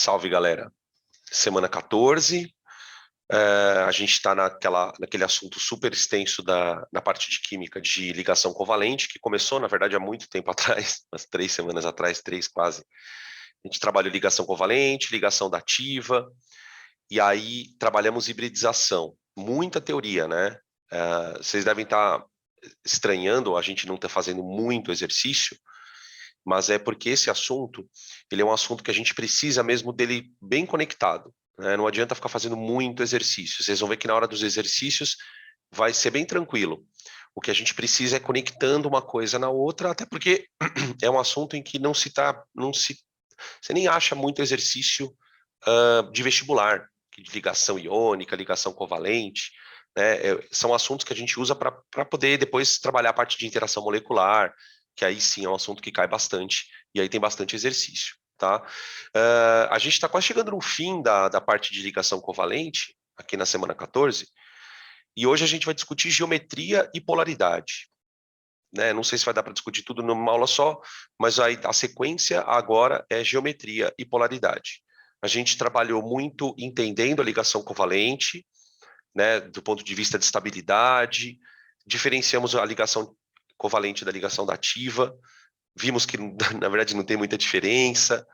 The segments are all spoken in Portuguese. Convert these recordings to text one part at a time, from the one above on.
Salve, galera. Semana 14. A gente está naquele assunto super extenso na parte de química de ligação covalente, que começou, na verdade, há muito tempo atrás, umas 3 semanas atrás, três quase. A gente trabalhou ligação covalente, ligação dativa, e aí trabalhamos hibridização. Muita teoria, né? Vocês devem estar estranhando a gente não estar fazendo muito exercício, mas é porque esse assunto, ele é um assunto que a gente precisa mesmo dele bem conectado, né? Não adianta ficar fazendo muito exercício. Vocês vão ver que na hora dos exercícios vai ser bem tranquilo. O que a gente precisa é conectando uma coisa na outra, até porque é um assunto em que você nem acha muito exercício de vestibular, de ligação iônica, ligação covalente, né? São assuntos que a gente usa para poder depois trabalhar a parte de interação molecular, que aí sim é um assunto que cai bastante, e aí tem bastante exercício, tá? A gente está quase chegando no fim da parte de ligação covalente, aqui na semana 14, e hoje a gente vai discutir geometria e polaridade, né? Não sei se vai dar para discutir tudo numa aula só, mas a sequência agora é geometria e polaridade. A gente trabalhou muito entendendo a ligação covalente, né, do ponto de vista de estabilidade, diferenciamos a ligação covalente da ligação dativa, vimos que, na verdade, não tem muita diferença,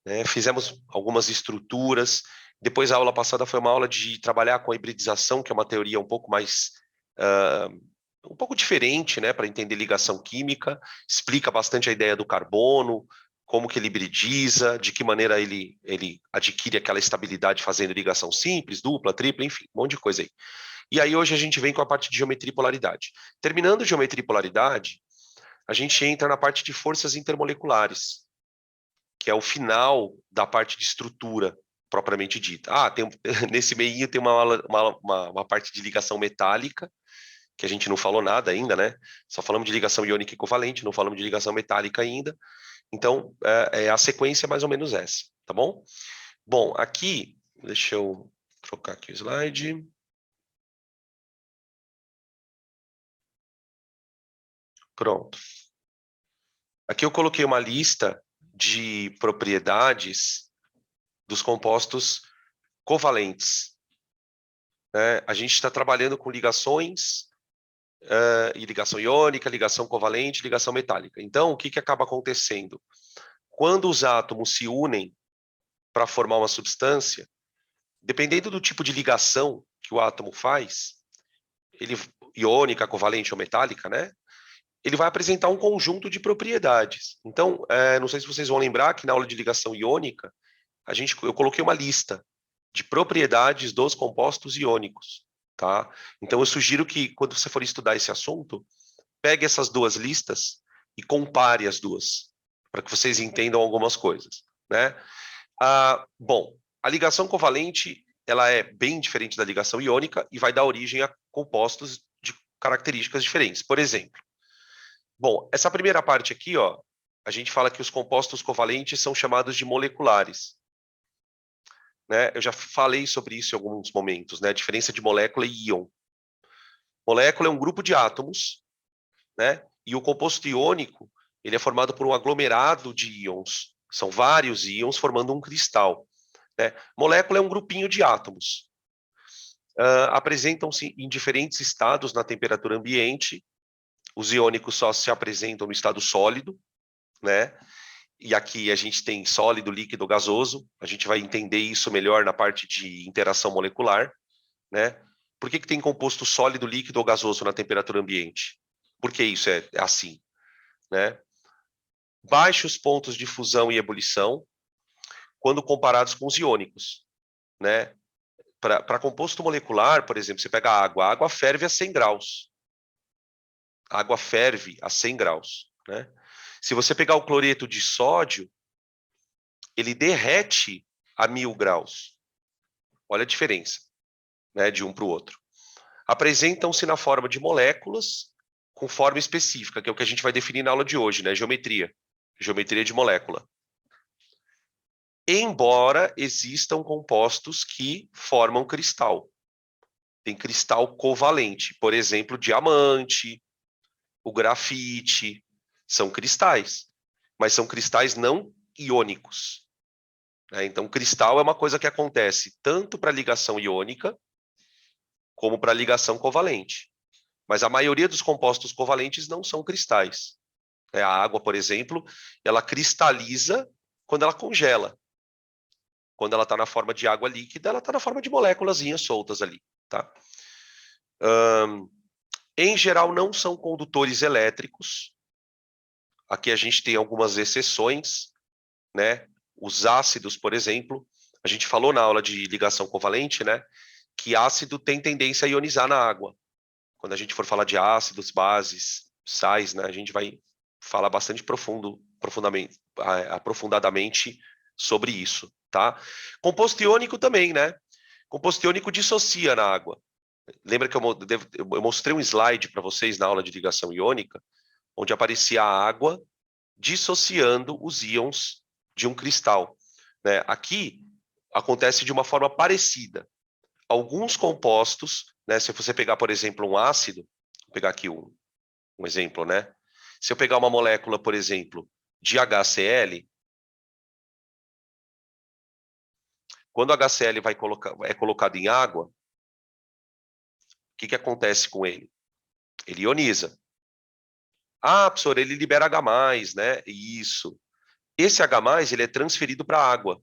né, fizemos algumas estruturas. Depois, a aula passada foi uma aula de trabalhar com a hibridização, que é uma teoria um pouco mais um pouco diferente, né, para entender ligação química, explica bastante a ideia do carbono, como que ele hibridiza, de que maneira ele adquire aquela estabilidade fazendo ligação simples, dupla, tripla, enfim, um monte de coisa aí. E aí hoje a gente vem com a parte de geometria e polaridade. Terminando geometria e polaridade, a gente entra na parte de forças intermoleculares, que é o final da parte de estrutura propriamente dita. Nesse meio tem uma parte de ligação metálica, que a gente não falou nada ainda, né? Só falamos de ligação iônica e covalente, não falamos de ligação metálica ainda. Então, a sequência é mais ou menos essa, tá bom? Bom, aqui, deixa eu trocar aqui o slide. Pronto. Aqui eu coloquei uma lista de propriedades dos compostos covalentes, né? A gente está trabalhando com ligações e ligação iônica, ligação covalente, ligação metálica. Então, o que acaba acontecendo? Quando os átomos se unem para formar uma substância, dependendo do tipo de ligação que o átomo faz, ele iônica, covalente ou metálica, né? Ele vai apresentar um conjunto de propriedades. Então, não sei se vocês vão lembrar que na aula de ligação iônica, eu coloquei uma lista de propriedades dos compostos iônicos, tá? Então, eu sugiro que quando você for estudar esse assunto, pegue essas duas listas e compare as duas, para que vocês entendam algumas coisas, né? Bom, a ligação covalente ela é bem diferente da ligação iônica e vai dar origem a compostos de características diferentes. Por exemplo, bom, essa primeira parte aqui, ó, a gente fala que os compostos covalentes são chamados de moleculares, né? Eu já falei sobre isso em alguns momentos, né? A diferença de molécula e íon. Molécula é um grupo de átomos, né? E o composto iônico, ele é formado por um aglomerado de íons. São vários íons formando um cristal, né? Molécula é um grupinho de átomos. Apresentam-se em diferentes estados na temperatura ambiente. Os iônicos só se apresentam no estado sólido, né? E aqui a gente tem sólido, líquido, gasoso. A gente vai entender isso melhor na parte de interação molecular, né? Por que tem composto sólido, líquido ou gasoso na temperatura ambiente? Por que isso é assim, né? Baixos pontos de fusão e ebulição quando comparados com os iônicos, né? Para composto molecular, por exemplo, você pega a água ferve a 100 graus. A água ferve a 100 graus, né? Se você pegar o cloreto de sódio, ele derrete a 1000 graus. Olha a diferença, né, de um para o outro. Apresentam-se na forma de moléculas com forma específica, que é o que a gente vai definir na aula de hoje, né? Geometria. Geometria de molécula. Embora existam compostos que formam cristal. Tem cristal covalente, por exemplo, diamante, o grafite, são cristais, mas são cristais não iônicos. né? Então, cristal é uma coisa que acontece tanto para ligação iônica como para ligação covalente. Mas a maioria dos compostos covalentes não são cristais. A água, por exemplo, ela cristaliza quando ela congela. Quando ela está na forma de água líquida, ela está na forma de moléculas soltas ali, tá? Em geral, não são condutores elétricos. Aqui a gente tem algumas exceções, né? Os ácidos, por exemplo, a gente falou na aula de ligação covalente, né? Que ácido tem tendência a ionizar na água. Quando a gente for falar de ácidos, bases, sais, né? A gente vai falar bastante aprofundadamente sobre isso, tá? Composto iônico também, né? Composto iônico dissocia na água. Lembra que eu mostrei um slide para vocês na aula de ligação iônica, onde aparecia a água dissociando os íons de um cristal, né? Aqui acontece de uma forma parecida. Alguns compostos, né? Se você pegar, por exemplo, um ácido, vou pegar aqui um exemplo, né? Se eu pegar uma molécula, por exemplo, de HCl, quando o HCl é colocado em água, o que acontece com ele? Ele ioniza. Ah, professor, ele libera H+, né? Isso. Esse H+, ele é transferido para a água.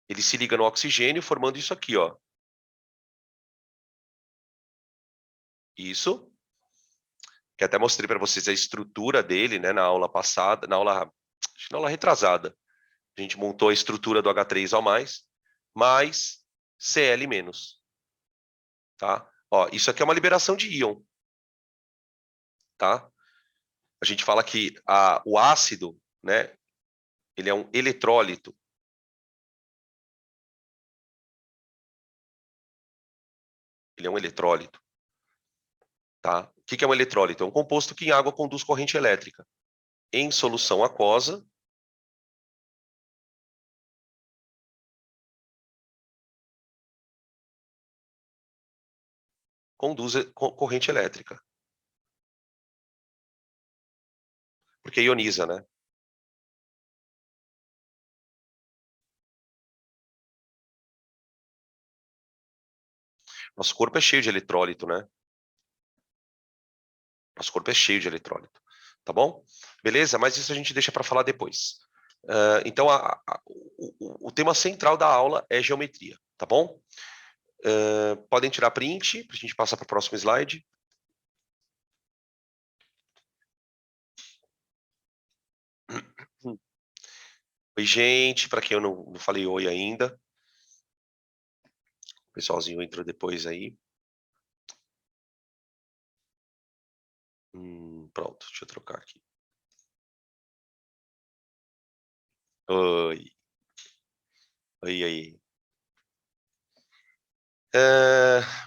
Ele se liga no oxigênio, formando isso aqui, ó. Isso. Que até mostrei para vocês a estrutura dele, né, na aula passada, na aula retrasada. A gente montou a estrutura do H3O+, mais Cl-, tá? Ó, isso aqui é uma liberação de íon, tá? A gente fala que o ácido, né, ele é um eletrólito. Ele é um eletrólito, tá? O que é um eletrólito? É um composto que em água conduz corrente elétrica. Em solução aquosa, conduz corrente elétrica. Porque ioniza, né? Nosso corpo é cheio de eletrólito, né? Nosso corpo é cheio de eletrólito, tá bom? Beleza? Mas isso a gente deixa para falar depois. Então, o tema central da aula é geometria, tá bom? Podem tirar print, para a gente passar para o próximo slide. Oi, gente, para quem eu não falei oi ainda. O pessoalzinho entrou depois aí. Pronto, deixa eu trocar aqui. Oi. Oi, aí.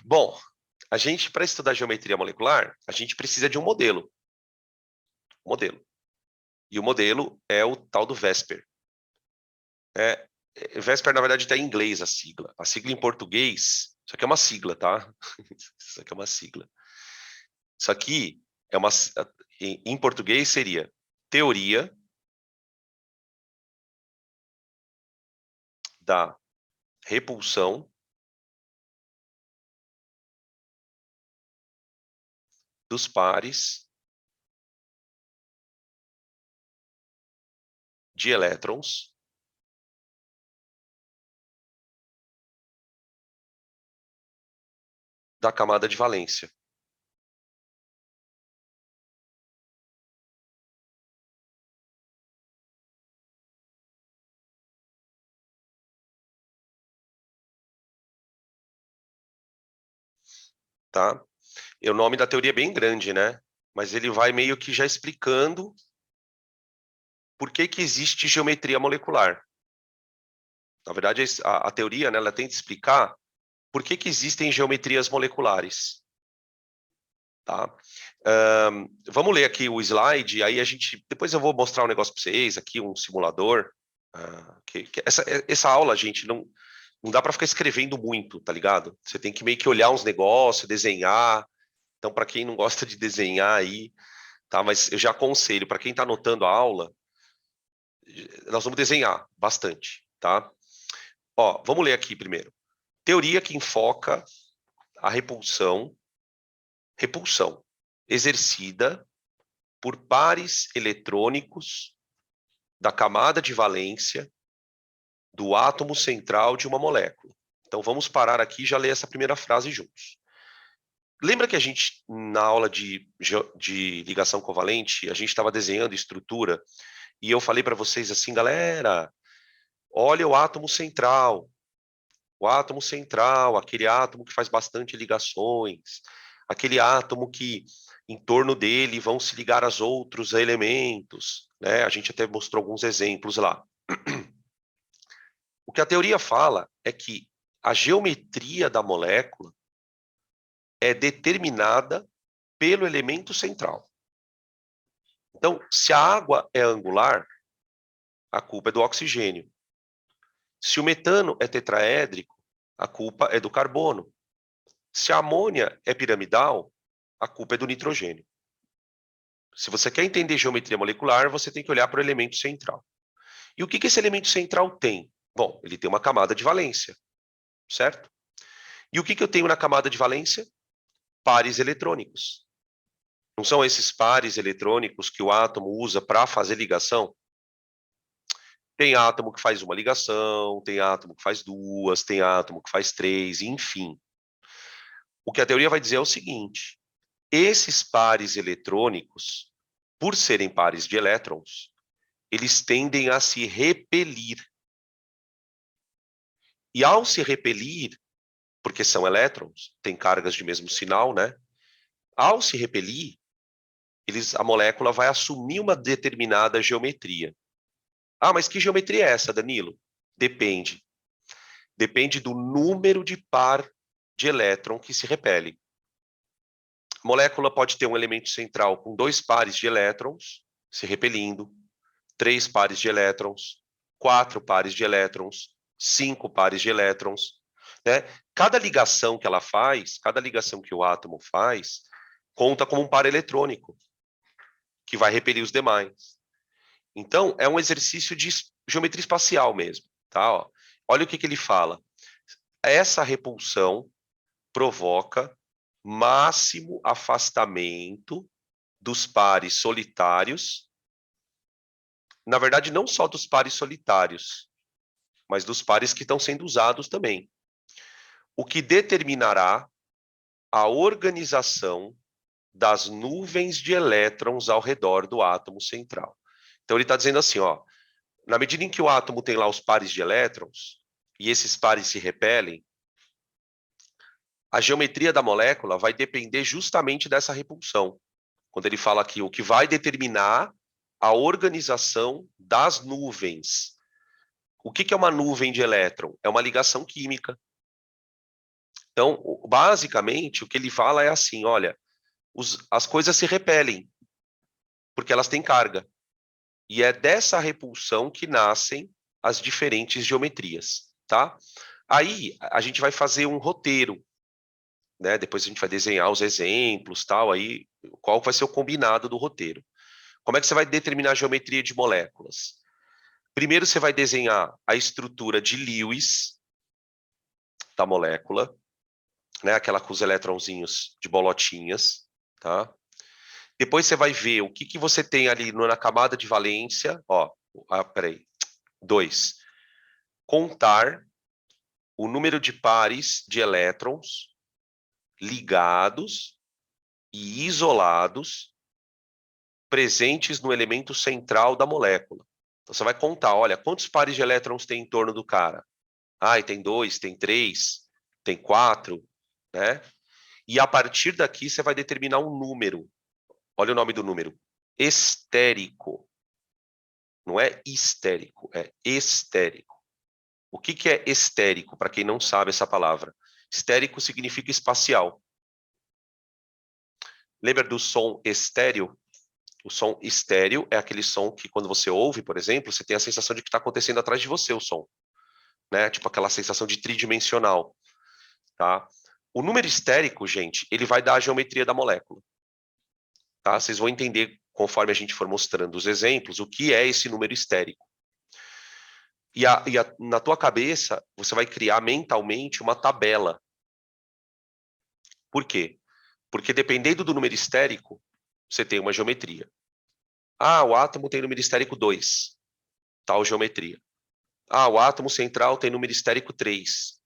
Bom, a gente, para estudar geometria molecular, a gente precisa de um modelo. E o modelo é o tal do VESPER. VESPER, na verdade, está em inglês a sigla. A sigla em português, isso aqui é uma sigla, tá? Isso aqui é uma sigla. Isso aqui é em português seria Teoria da Repulsão dos pares de elétrons da camada de valência. Tá? E o nome da teoria é bem grande, né? Mas ele vai meio que já explicando por que existe geometria molecular. Na verdade, a teoria, né, ela tenta explicar por que existem geometrias moleculares. Tá? Vamos ler aqui o slide, aí depois eu vou mostrar um negócio para vocês, aqui um simulador. Essa aula, gente, não dá para ficar escrevendo muito, tá ligado? Você tem que meio que olhar uns negócios, desenhar. Então, para quem não gosta de desenhar aí, tá? Mas eu já aconselho, para quem está anotando a aula, nós vamos desenhar bastante, tá? Ó, vamos ler aqui primeiro. Teoria que enfoca a repulsão exercida por pares eletrônicos da camada de valência do átomo central de uma molécula. Então vamos parar aqui e já ler essa primeira frase juntos. Lembra que a gente, na aula de ligação covalente, a gente estava desenhando estrutura e eu falei para vocês assim, galera, olha o átomo central. O átomo central, aquele átomo que faz bastante ligações, aquele átomo que em torno dele vão se ligar aos outros elementos, né? A gente até mostrou alguns exemplos lá. O que a teoria fala é que a geometria da molécula é determinada pelo elemento central. Então, se a água é angular, a culpa é do oxigênio. Se o metano é tetraédrico, a culpa é do carbono. Se a amônia é piramidal, a culpa é do nitrogênio. Se você quer entender geometria molecular, você tem que olhar para o elemento central. E o que esse elemento central tem? Bom, ele tem uma camada de valência, certo? E o que eu tenho na camada de valência? Pares eletrônicos. Não são esses pares eletrônicos que o átomo usa para fazer ligação? Tem átomo que faz uma ligação, tem átomo que faz duas, tem átomo que faz três, enfim. O que a teoria vai dizer é o seguinte: esses pares eletrônicos, por serem pares de elétrons, eles tendem a se repelir. E ao se repelir, porque são elétrons, têm cargas de mesmo sinal, né? Ao se repelir, a molécula vai assumir uma determinada geometria. Ah, mas que geometria é essa, Danilo? Depende. Depende do número de par de elétron que se repele. A molécula pode ter um elemento central com 2 pares de elétrons se repelindo, 3 pares de elétrons, 4 pares de elétrons, 5 pares de elétrons, né? Cada ligação que ela faz, cada ligação que o átomo faz, conta como um par eletrônico, que vai repelir os demais. Então, é um exercício de geometria espacial mesmo, tá? Ó, olha o que ele fala. Essa repulsão provoca máximo afastamento dos pares solitários, na verdade, não só dos pares solitários, mas dos pares que estão sendo usados também. O que determinará a organização das nuvens de elétrons ao redor do átomo central. Então, ele está dizendo assim, ó, na medida em que o átomo tem lá os pares de elétrons, e esses pares se repelem, a geometria da molécula vai depender justamente dessa repulsão. Quando ele fala aqui, o que vai determinar a organização das nuvens. O que é uma nuvem de elétron? É uma ligação química. Então, basicamente, o que ele fala é assim, olha, as coisas se repelem, porque elas têm carga. E é dessa repulsão que nascem as diferentes geometrias, tá? Aí, a gente vai fazer um roteiro, né? Depois a gente vai desenhar os exemplos, tal, aí qual vai ser o combinado do roteiro. Como é que você vai determinar a geometria de moléculas? Primeiro você vai desenhar a estrutura de Lewis da molécula, né? Aquela com os eletronzinhos de bolotinhas, tá? Depois você vai ver o que você tem ali na camada de valência, ó, peraí, 2. Contar o número de pares de elétrons ligados e isolados presentes no elemento central da molécula. Então, você vai contar, olha, quantos pares de elétrons tem em torno do cara? Ah, tem 2, tem 3, tem 4, né? E a partir daqui você vai determinar um número. Olha o nome do número. Estérico. Não é histérico, é estérico. O que é estérico, para quem não sabe essa palavra? Estérico significa espacial. Lembra do som estéreo? O som estéreo é aquele som que, quando você ouve, por exemplo, você tem a sensação de que está acontecendo atrás de você o som, né? Tipo aquela sensação de tridimensional, tá? O número estérico, gente, ele vai dar a geometria da molécula, tá? Vocês vão entender, conforme a gente for mostrando os exemplos, o que é esse número estérico. Na tua cabeça, você vai criar mentalmente uma tabela. Por quê? Porque dependendo do número estérico, você tem uma geometria. Ah, o átomo tem número estérico 2, tal geometria. Ah, o átomo central tem número estérico 3,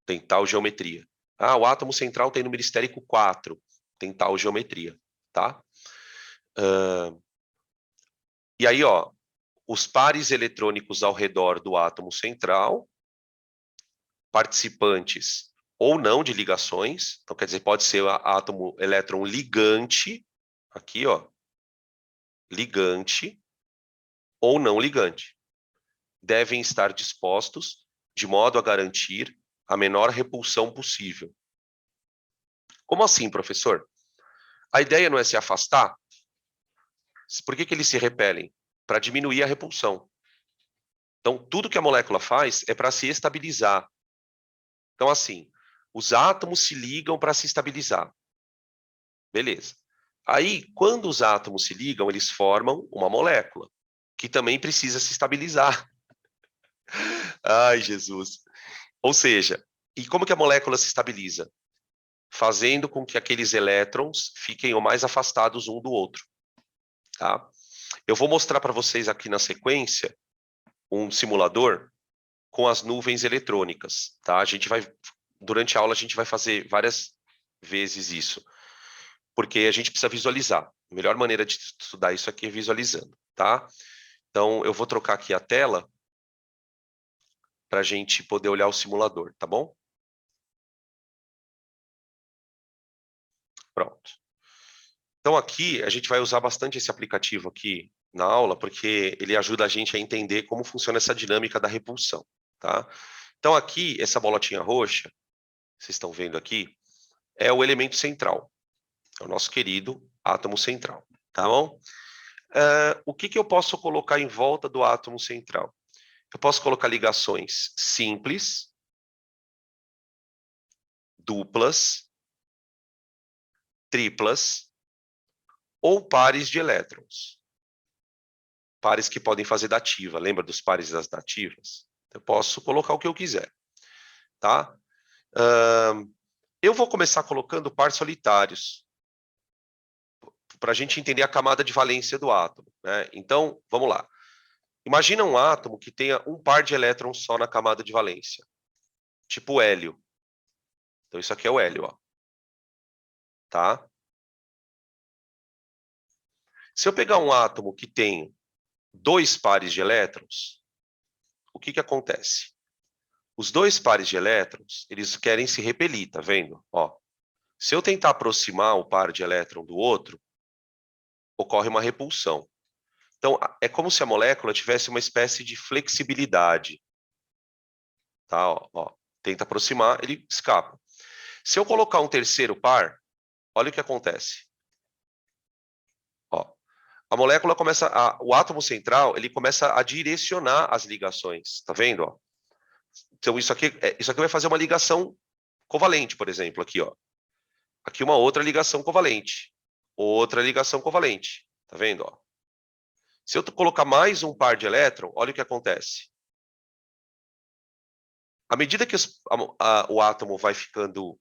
tem tal geometria. Ah, o átomo central tem número estérico 4, tem tal geometria, tá? E aí, ó, os pares eletrônicos ao redor do átomo central, participantes ou não de ligações, então quer dizer, pode ser átomo elétron ligante, aqui, ó, ligante ou não ligante, devem estar dispostos de modo a garantir a menor repulsão possível. Como assim, professor? A ideia não é se afastar? Por que eles se repelem? Para diminuir a repulsão. Então, tudo que a molécula faz é para se estabilizar. Então, assim, os átomos se ligam para se estabilizar. Beleza. Aí, quando os átomos se ligam, eles formam uma molécula, que também precisa se estabilizar. Ai, Jesus. Ou seja, e como que a molécula se estabiliza? Fazendo com que aqueles elétrons fiquem o mais afastados um do outro. Tá? Eu vou mostrar para vocês aqui na sequência um simulador com as nuvens eletrônicas. Tá? Durante a aula, a gente vai fazer várias vezes isso, porque a gente precisa visualizar. A melhor maneira de estudar isso aqui é visualizando. Tá? Então, eu vou trocar aqui a tela para a gente poder olhar o simulador, tá bom? Pronto. Então, aqui, a gente vai usar bastante esse aplicativo aqui na aula, porque ele ajuda a gente a entender como funciona essa dinâmica da repulsão, tá? Então, aqui, essa bolotinha roxa, vocês estão vendo aqui, é o elemento central. É o nosso querido átomo central, tá bom? O que eu posso colocar em volta do átomo central? Eu posso colocar ligações simples, duplas, triplas ou pares de elétrons. Pares que podem fazer dativa. Lembra dos pares das dativas? Eu posso colocar o que eu quiser, tá? Eu vou começar colocando pares solitários, para a gente entender a camada de valência do átomo, né? Então, vamos lá. Imagina um átomo que tenha um par de elétrons só na camada de valência, tipo hélio. Então, isso aqui é o hélio, ó. Tá? Se eu pegar um átomo que tem 2 pares de elétrons, o que acontece? Os 2 pares de elétrons, eles querem se repelir, tá vendo? Ó, se eu tentar aproximar o par de elétron do outro, ocorre uma repulsão. Então, é como se a molécula tivesse uma espécie de flexibilidade. Tá? Ó, tenta aproximar, ele escapa. Se eu colocar um terceiro par, olha o que acontece. Ó, a molécula começa, o átomo central, ele começa a direcionar as ligações. Tá vendo? Ó? Então, isso aqui vai fazer uma ligação covalente, por exemplo, aqui, ó. Aqui uma outra ligação covalente. Outra ligação covalente. Tá vendo? Ó? Se eu colocar mais um par de elétron, olha o que acontece. À medida que o átomo vai ficando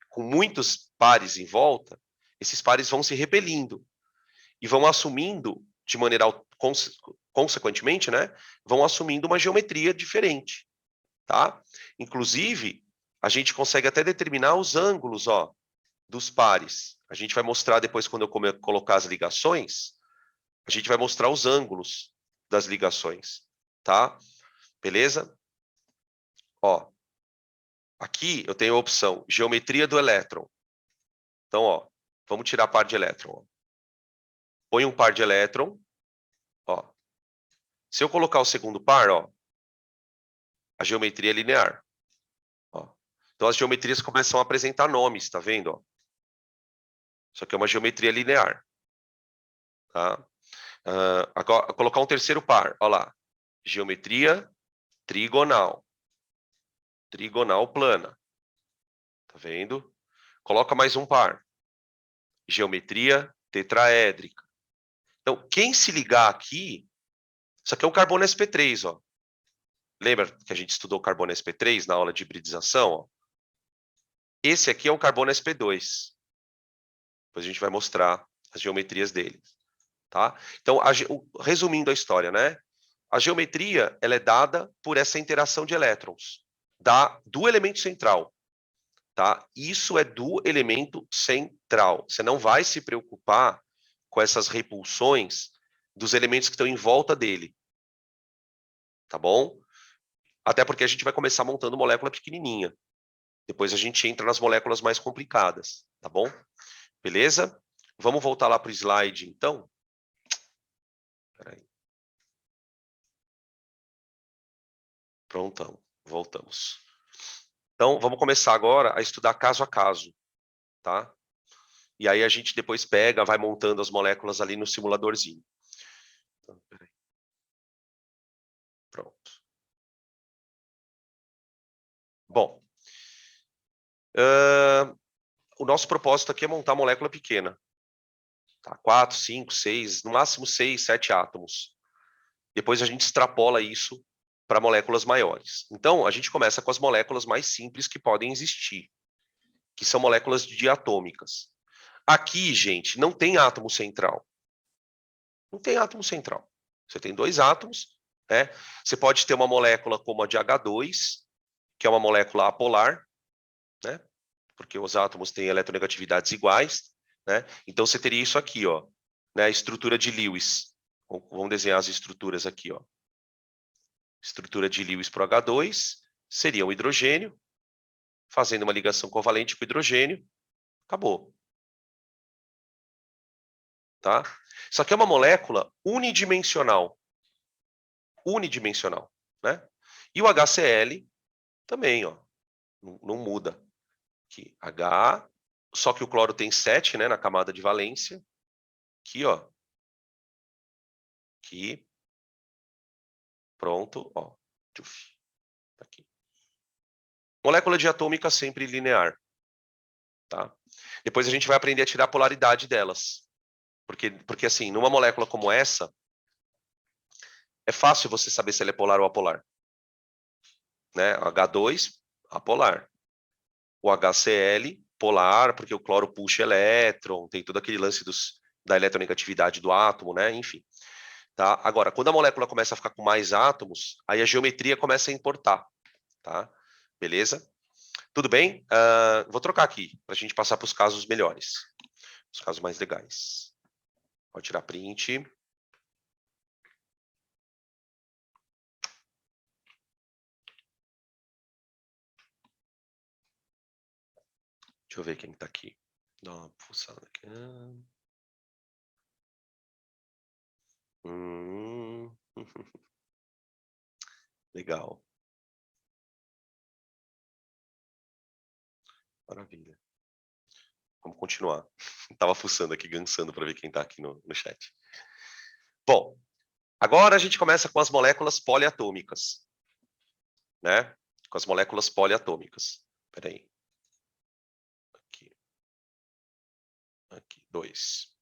com muitos pares em volta, esses pares vão se repelindo e vão assumindo, de maneira consequentemente, né, vão assumindo uma geometria diferente, tá? Inclusive, a gente consegue até determinar os ângulos, ó, dos pares. A gente vai mostrar depois, quando eu colocar as ligações, a gente vai mostrar os ângulos das ligações, tá? Beleza? Ó, aqui eu tenho a opção geometria do elétron. Então, ó, vamos tirar a par de elétron. Ó. Põe um par de elétron. Ó. Se eu colocar o segundo par, ó, a geometria é linear. Ó. Então, as geometrias começam a apresentar nomes, tá vendo? Ó? Isso aqui é uma geometria linear. Tá? Agora, colocar um terceiro par. Ó lá. Geometria trigonal. Trigonal plana. Tá vendo? Coloca mais um par. Geometria tetraédrica. Então, quem se ligar aqui, isso aqui é um carbono sp3, ó. Lembra que a gente estudou carbono sp3 na aula de hibridização? Ó? Esse aqui é um carbono sp2. Depois a gente vai mostrar as geometrias dele. Tá? Então, resumindo a história, né? A geometria ela é dada por essa interação de elétrons do elemento central. Tá? Isso é do elemento central. Você não vai se preocupar com essas repulsões dos elementos que estão em volta dele. Tá bom? Até porque a gente vai começar montando molécula pequenininha. Depois a gente entra nas moléculas mais complicadas. Tá bom? Beleza? Vamos voltar lá para o slide, então? Peraí. Prontão. Voltamos. Então, vamos começar agora a estudar caso a caso. Tá? E aí a gente depois pega, vai montando as moléculas ali no simuladorzinho. Então, peraí. Pronto. Bom, o nosso propósito aqui é montar molécula pequena. Tá? 4, 5, 6, no máximo 6, 7 átomos. Depois a gente extrapola isso para moléculas maiores. Então, a gente começa com as moléculas mais simples que podem existir, que são moléculas diatômicas. Aqui, gente, não tem átomo central. Não tem átomo central. Você tem 2 átomos, né? Você pode ter uma molécula como a de H2, que é uma molécula apolar, né? Porque os átomos têm eletronegatividades iguais, né? Então você teria isso aqui, ó, né? A estrutura de Lewis. Vamos desenhar as estruturas aqui, ó. Estrutura de Lewis para o H2 seria um hidrogênio, fazendo uma ligação covalente com o hidrogênio, acabou. Tá? Isso aqui é uma molécula unidimensional. Unidimensional, né? E o HCl também, ó, não muda. Aqui, H, só que o cloro tem 7, né, na camada de valência. Aqui, ó. Aqui. Pronto, ó. Aqui. Molécula diatômica sempre linear. Tá? Depois a gente vai aprender a tirar a polaridade delas. Porque assim, numa molécula como essa, é fácil você saber se ela é polar ou apolar. Né? H2, apolar. O HCl, polar, porque o cloro puxa elétron, tem todo aquele lance da eletronegatividade do átomo, né? Enfim. Tá? Agora, quando a molécula começa a ficar com mais átomos, aí a geometria começa a importar. Tá? Beleza? Tudo bem? Vou trocar aqui, para a gente passar para os casos melhores. Os casos mais legais. Pode tirar print. Deixa eu ver quem está aqui. Dá uma pulsada aqui. Legal. Maravilha. Vamos continuar. Estava fuçando aqui, gansando para ver quem está aqui no chat. Bom, agora a gente começa com as moléculas poliatômicas. Né? Com as moléculas poliatômicas. Espera aí. Aqui, 2.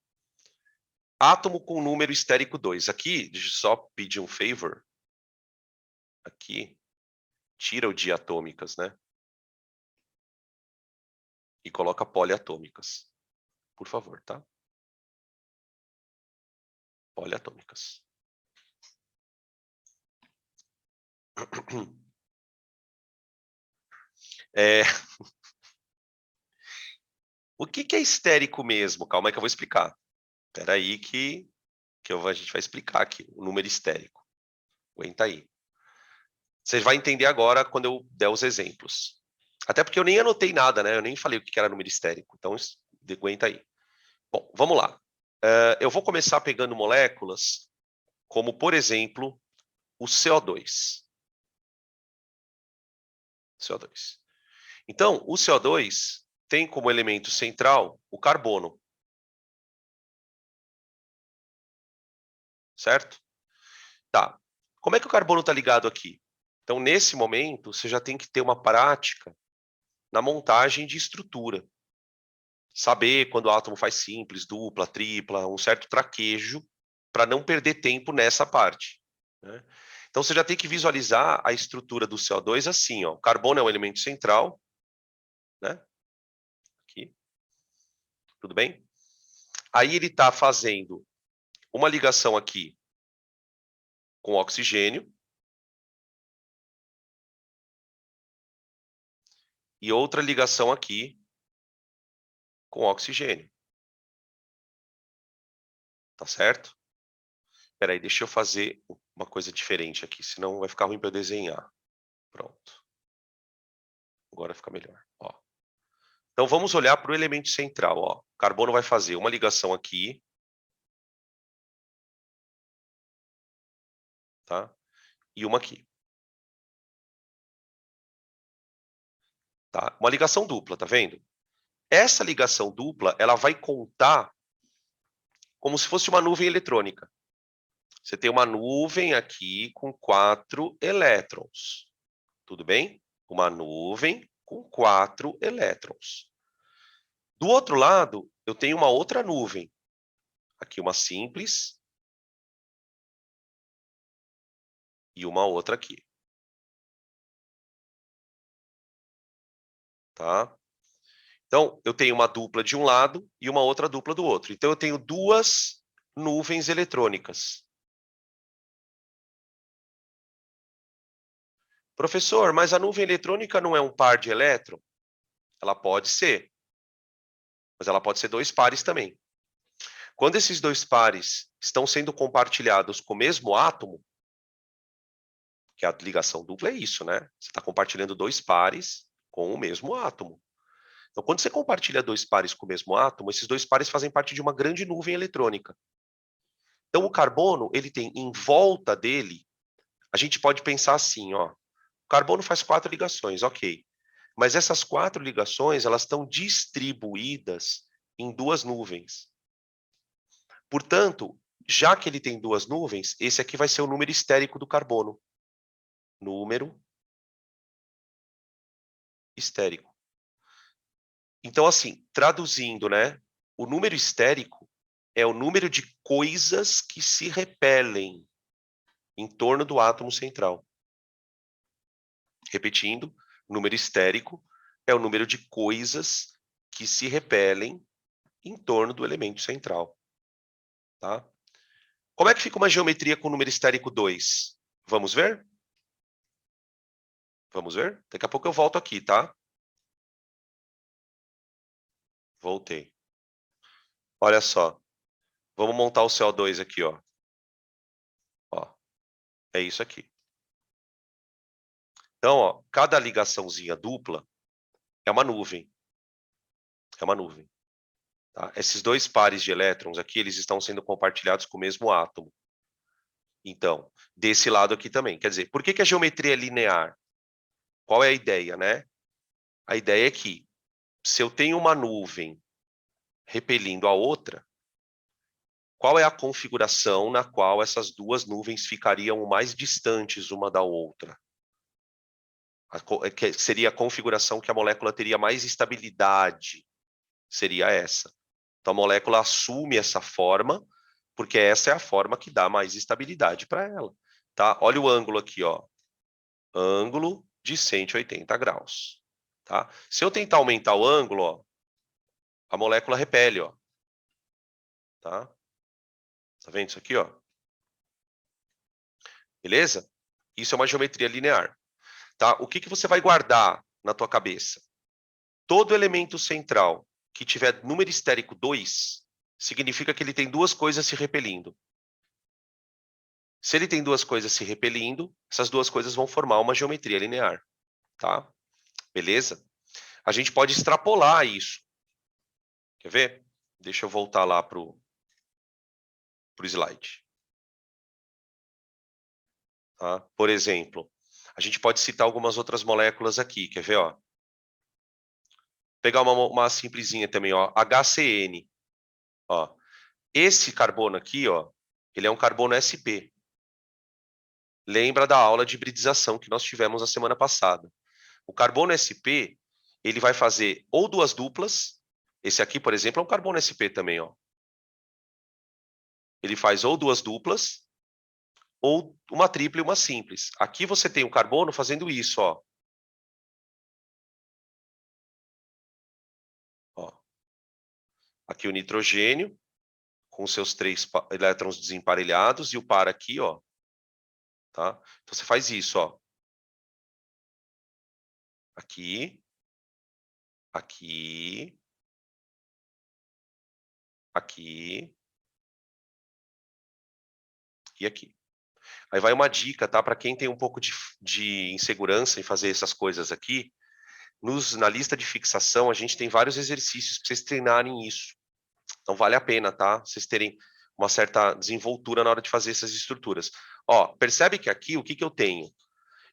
Átomo com número estérico 2. Aqui, deixa eu só pedir um favor. Aqui, tira o diatômicas, né? E coloca poliatômicas. Por favor, tá? Poliatômicas. O que é estérico mesmo? Calma aí que eu vou explicar. Espera aí que a gente vai explicar aqui o número estérico. Aguenta aí. Você vai entender agora quando eu der os exemplos. Até porque eu nem anotei nada, né? Eu nem falei o que era número estérico. Então, aguenta aí. Bom, vamos lá. Eu vou começar pegando moléculas como, por exemplo, o CO2. CO2. Então, o CO2 tem como elemento central o carbono. Certo? Tá. Como é que o carbono está ligado aqui? Então, nesse momento, você já tem que ter uma prática na montagem de estrutura. Saber quando o átomo faz simples, dupla, tripla, um certo traquejo, para não perder tempo nessa parte. né? Então, você já tem que visualizar a estrutura do CO2 assim, ó. O carbono é o elemento central, né? Aqui. Tudo bem? Aí ele está fazendo uma ligação aqui com oxigênio e outra ligação aqui com oxigênio. Tá certo? Espera aí, deixa eu fazer uma coisa diferente aqui, senão vai ficar ruim para eu desenhar. Pronto. Agora fica melhor. Ó. Então, vamos olhar para o elemento central. Ó. O carbono vai fazer uma ligação aqui. Tá? E uma aqui. Tá? Uma ligação dupla, tá vendo? Essa ligação dupla, ela vai contar como se fosse uma nuvem eletrônica. Você tem uma nuvem aqui com 4 elétrons. Tudo bem? Uma nuvem com 4 elétrons. Do outro lado, eu tenho uma outra nuvem. Aqui uma simples. E uma outra aqui. Tá? Então, eu tenho uma dupla de um lado e uma outra dupla do outro. Então, eu tenho duas nuvens eletrônicas. Professor, mas a nuvem eletrônica não é um par de elétron? Ela pode ser. Mas ela pode ser dois pares também. Quando esses dois pares estão sendo compartilhados com o mesmo átomo, que a ligação dupla é isso, né? Você está compartilhando dois pares com o mesmo átomo. Então, quando você compartilha dois pares com o mesmo átomo, esses dois pares fazem parte de uma grande nuvem eletrônica. Então, o carbono, ele tem em volta dele, a gente pode pensar assim, ó, o carbono faz 4 ligações, ok. Mas essas 4 ligações, elas estão distribuídas em duas nuvens. Portanto, já que ele tem duas nuvens, esse aqui vai ser o número estérico do carbono. Número estérico. Então, assim, traduzindo, né? O número estérico é o número de coisas que se repelem em torno do átomo central. Repetindo, número estérico é o número de coisas que se repelem em torno do elemento central. Tá? Como é que fica uma geometria com o número estérico 2? Vamos ver? Vamos ver? Daqui a pouco eu volto aqui, tá? Voltei. Olha só. Vamos montar o CO2 aqui, ó. Ó. É isso aqui. Então, ó, cada ligaçãozinha dupla é uma nuvem. É uma nuvem. Tá? Esses dois pares de elétrons aqui, eles estão sendo compartilhados com o mesmo átomo. Então, desse lado aqui também. Quer dizer, por que a geometria é linear? Qual é a ideia, né? A ideia é que, se eu tenho uma nuvem repelindo a outra, qual é a configuração na qual essas duas nuvens ficariam mais distantes uma da outra? Seria a configuração que a molécula teria mais estabilidade. Seria essa. Então, a molécula assume essa forma, porque essa é a forma que dá mais estabilidade para ela. Tá? Olha o ângulo aqui, ó. Ângulo de 180 graus. Tá? Se eu tentar aumentar o ângulo, ó, a molécula repele. Ó. Tá? Tá vendo isso aqui? Ó? Beleza? Isso é uma geometria linear. Tá? O que você vai guardar na tua cabeça? Todo elemento central que tiver número estérico 2, significa que ele tem duas coisas se repelindo. Se ele tem duas coisas se repelindo, essas duas coisas vão formar uma geometria linear. Tá? Beleza? A gente pode extrapolar isso. Quer ver? Deixa eu voltar lá para o slide. Tá? Por exemplo, a gente pode citar algumas outras moléculas aqui. Quer ver? Ó? Pegar uma simplesinha também, ó, HCN. Ó. Esse carbono aqui, ó, ele é um carbono sp. Lembra da aula de hibridização que nós tivemos na semana passada. O carbono sp, ele vai fazer ou duas duplas. Esse aqui, por exemplo, é um carbono sp também, ó. Ele faz ou duas duplas, ou uma tripla e uma simples. Aqui você tem o carbono fazendo isso, ó. Ó. Aqui o nitrogênio, com seus 3 elétrons desemparelhados, e o par aqui, ó. Tá? Então você faz isso, ó. Aqui, aqui, aqui e aqui. Aí vai uma dica, tá? Para quem tem um pouco de insegurança em fazer essas coisas aqui, na lista de fixação a gente tem vários exercícios para vocês treinarem isso. Então vale a pena, tá? Vocês terem uma certa desenvoltura na hora de fazer essas estruturas. Ó, percebe que aqui o que eu tenho?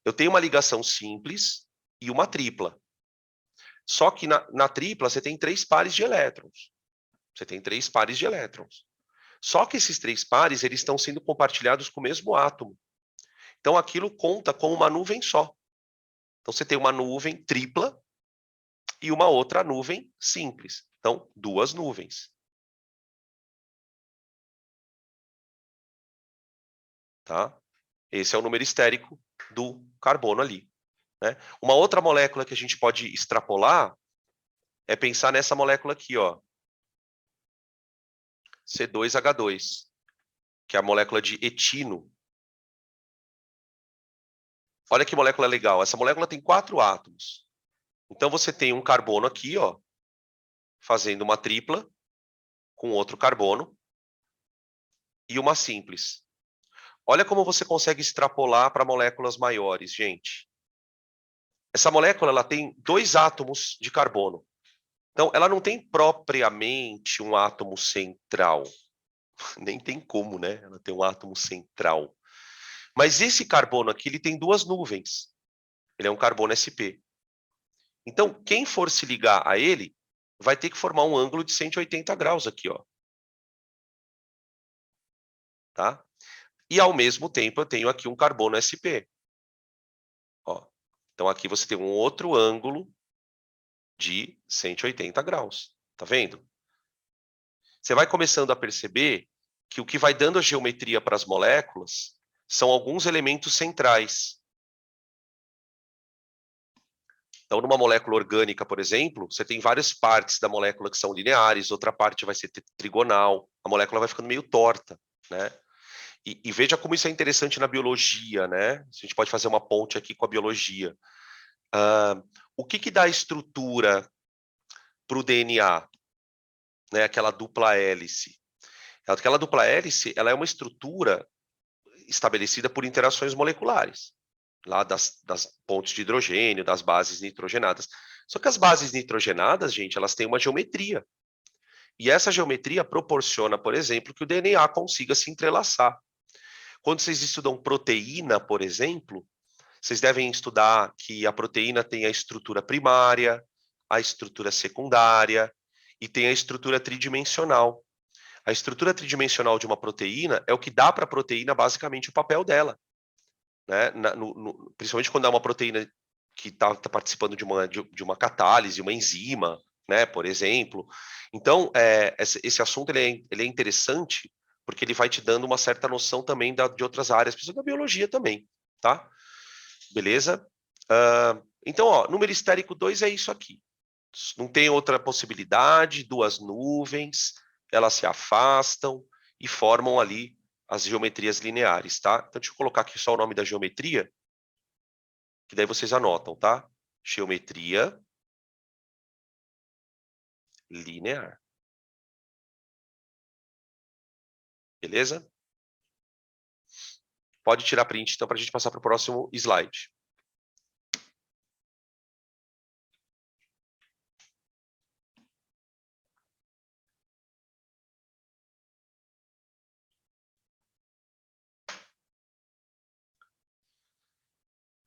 Eu tenho uma ligação simples e uma tripla. Só que na tripla você tem 3 pares de elétrons. Você tem 3 pares de elétrons. Só que esses 3 pares eles estão sendo compartilhados com o mesmo átomo. Então aquilo conta como uma nuvem só. Então você tem uma nuvem tripla e uma outra nuvem simples. Então, 2 nuvens. Tá? Esse é o número estérico do carbono ali. Né? Uma outra molécula que a gente pode extrapolar é pensar nessa molécula aqui, ó, C2H2, que é a molécula de etino. Olha que molécula legal. Essa molécula tem 4 átomos. Então você tem um carbono aqui, ó, fazendo uma tripla com outro carbono e uma simples. Olha como você consegue extrapolar para moléculas maiores, gente. Essa molécula ela tem 2 átomos de carbono. Então, ela não tem propriamente um átomo central. Nem tem como, né? Ela tem um átomo central. Mas esse carbono aqui, ele tem 2 nuvens. Ele é um carbono sp. Então, quem for se ligar a ele, vai ter que formar um ângulo de 180 graus aqui, ó. Tá? E, ao mesmo tempo, eu tenho aqui um carbono sp. Ó. Então, aqui você tem um outro ângulo de 180 graus. Tá vendo? Você vai começando a perceber que o que vai dando a geometria para as moléculas são alguns elementos centrais. Então, numa molécula orgânica, por exemplo, você tem várias partes da molécula que são lineares, outra parte vai ser trigonal, a molécula vai ficando meio torta, né? E veja como isso é interessante na biologia, né? A gente pode fazer uma ponte aqui com a biologia. O que dá estrutura para o DNA? Né? Aquela dupla hélice. Aquela dupla hélice, ela é uma estrutura estabelecida por interações moleculares, lá das pontes de hidrogênio, das bases nitrogenadas. Só que as bases nitrogenadas, gente, elas têm uma geometria. E essa geometria proporciona, por exemplo, que o DNA consiga se entrelaçar. Quando vocês estudam proteína, por exemplo, vocês devem estudar que a proteína tem a estrutura primária, a estrutura secundária e tem a estrutura tridimensional. A estrutura tridimensional de uma proteína é o que dá para a proteína basicamente o papel dela. Né? Principalmente quando é uma proteína que está participando de uma catálise, uma enzima, né? Por exemplo. Então, esse assunto ele é interessante porque ele vai te dando uma certa noção também de outras áreas, principalmente da biologia também, tá? Beleza? Então, ó, número estérico 2 é isso aqui. Não tem outra possibilidade, 2 nuvens, elas se afastam e formam ali as geometrias lineares, tá? Então, deixa eu colocar aqui só o nome da geometria, que daí vocês anotam, tá? Geometria linear. Beleza? Pode tirar print, então, para a gente passar para o próximo slide.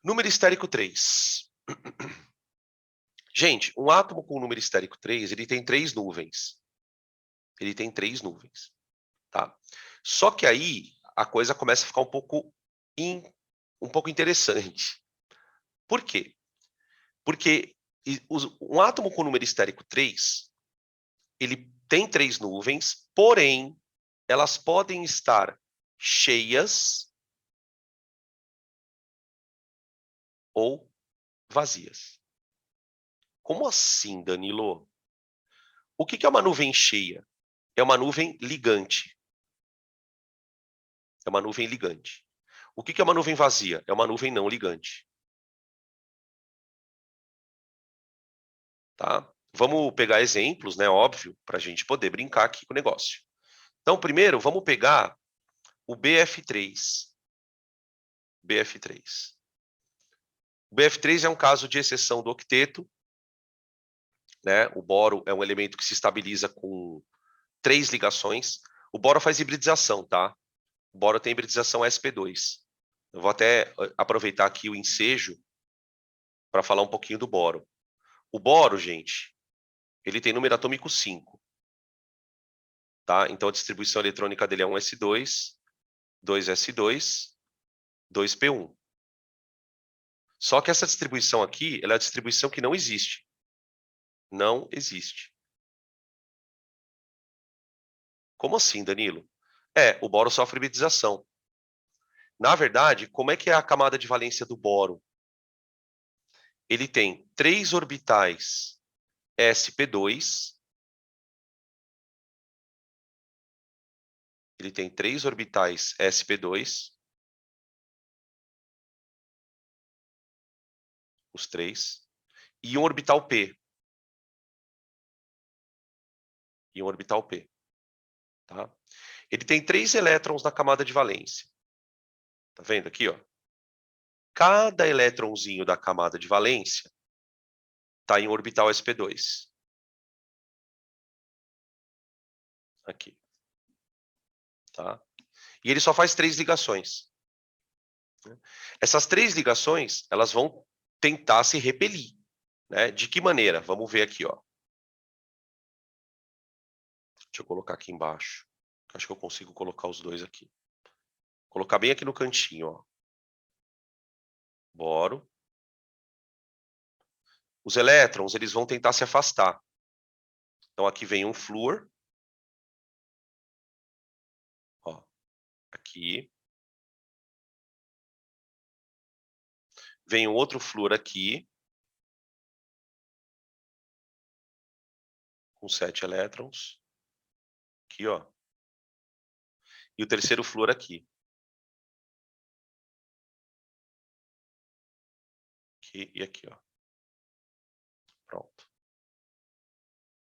Número estérico 3. Gente, um átomo com número estérico 3, ele tem 3 nuvens. Ele tem 3 nuvens, tá? Só que aí a coisa começa a ficar um pouco interessante. Por quê? Porque um átomo com número estérico 3, ele tem 3 nuvens, porém, elas podem estar cheias ou vazias. Como assim, Danilo? O que é uma nuvem cheia? É uma nuvem ligante. É uma nuvem ligante. O que é uma nuvem vazia? É uma nuvem não ligante. Tá? Vamos pegar exemplos, né? Óbvio, para a gente poder brincar aqui com o negócio. Então, primeiro, vamos pegar o BF3. BF3. O BF3 é um caso de exceção do octeto, né? O boro é um elemento que se estabiliza com 3 ligações. O boro faz hibridização, tá? O boro tem hibridização sp2. Eu vou até aproveitar aqui o ensejo para falar um pouquinho do boro. O boro, gente, ele tem número atômico 5. Tá? Então, a distribuição eletrônica dele é 1s2, 2s2, 2p1. Só que essa distribuição aqui, ela é a distribuição que não existe. Não existe. Como assim, Danilo? O boro sofre hibridização. Na verdade, como é que é a camada de valência do boro? Ele tem 3 orbitais sp2. Ele tem 3 orbitais sp2. Os 3. E um orbital p. E um orbital p. Tá? Ele tem 3 elétrons na camada de valência. Tá vendo aqui, ó? Cada elétronzinho da camada de valência está em orbital sp2. Aqui. Tá? E ele só faz 3 ligações. Essas 3 ligações, elas vão tentar se repelir. Né? De que maneira? Vamos ver aqui, ó. Deixa eu colocar aqui embaixo. Acho que eu consigo colocar os dois aqui. Colocar bem aqui no cantinho, ó. Boro. Os elétrons, eles vão tentar se afastar. Então, aqui vem um flúor. Ó, aqui. Vem um outro flúor aqui. Com 7 elétrons. Aqui, ó. E o terceiro flúor aqui. Aqui e aqui, ó. Pronto.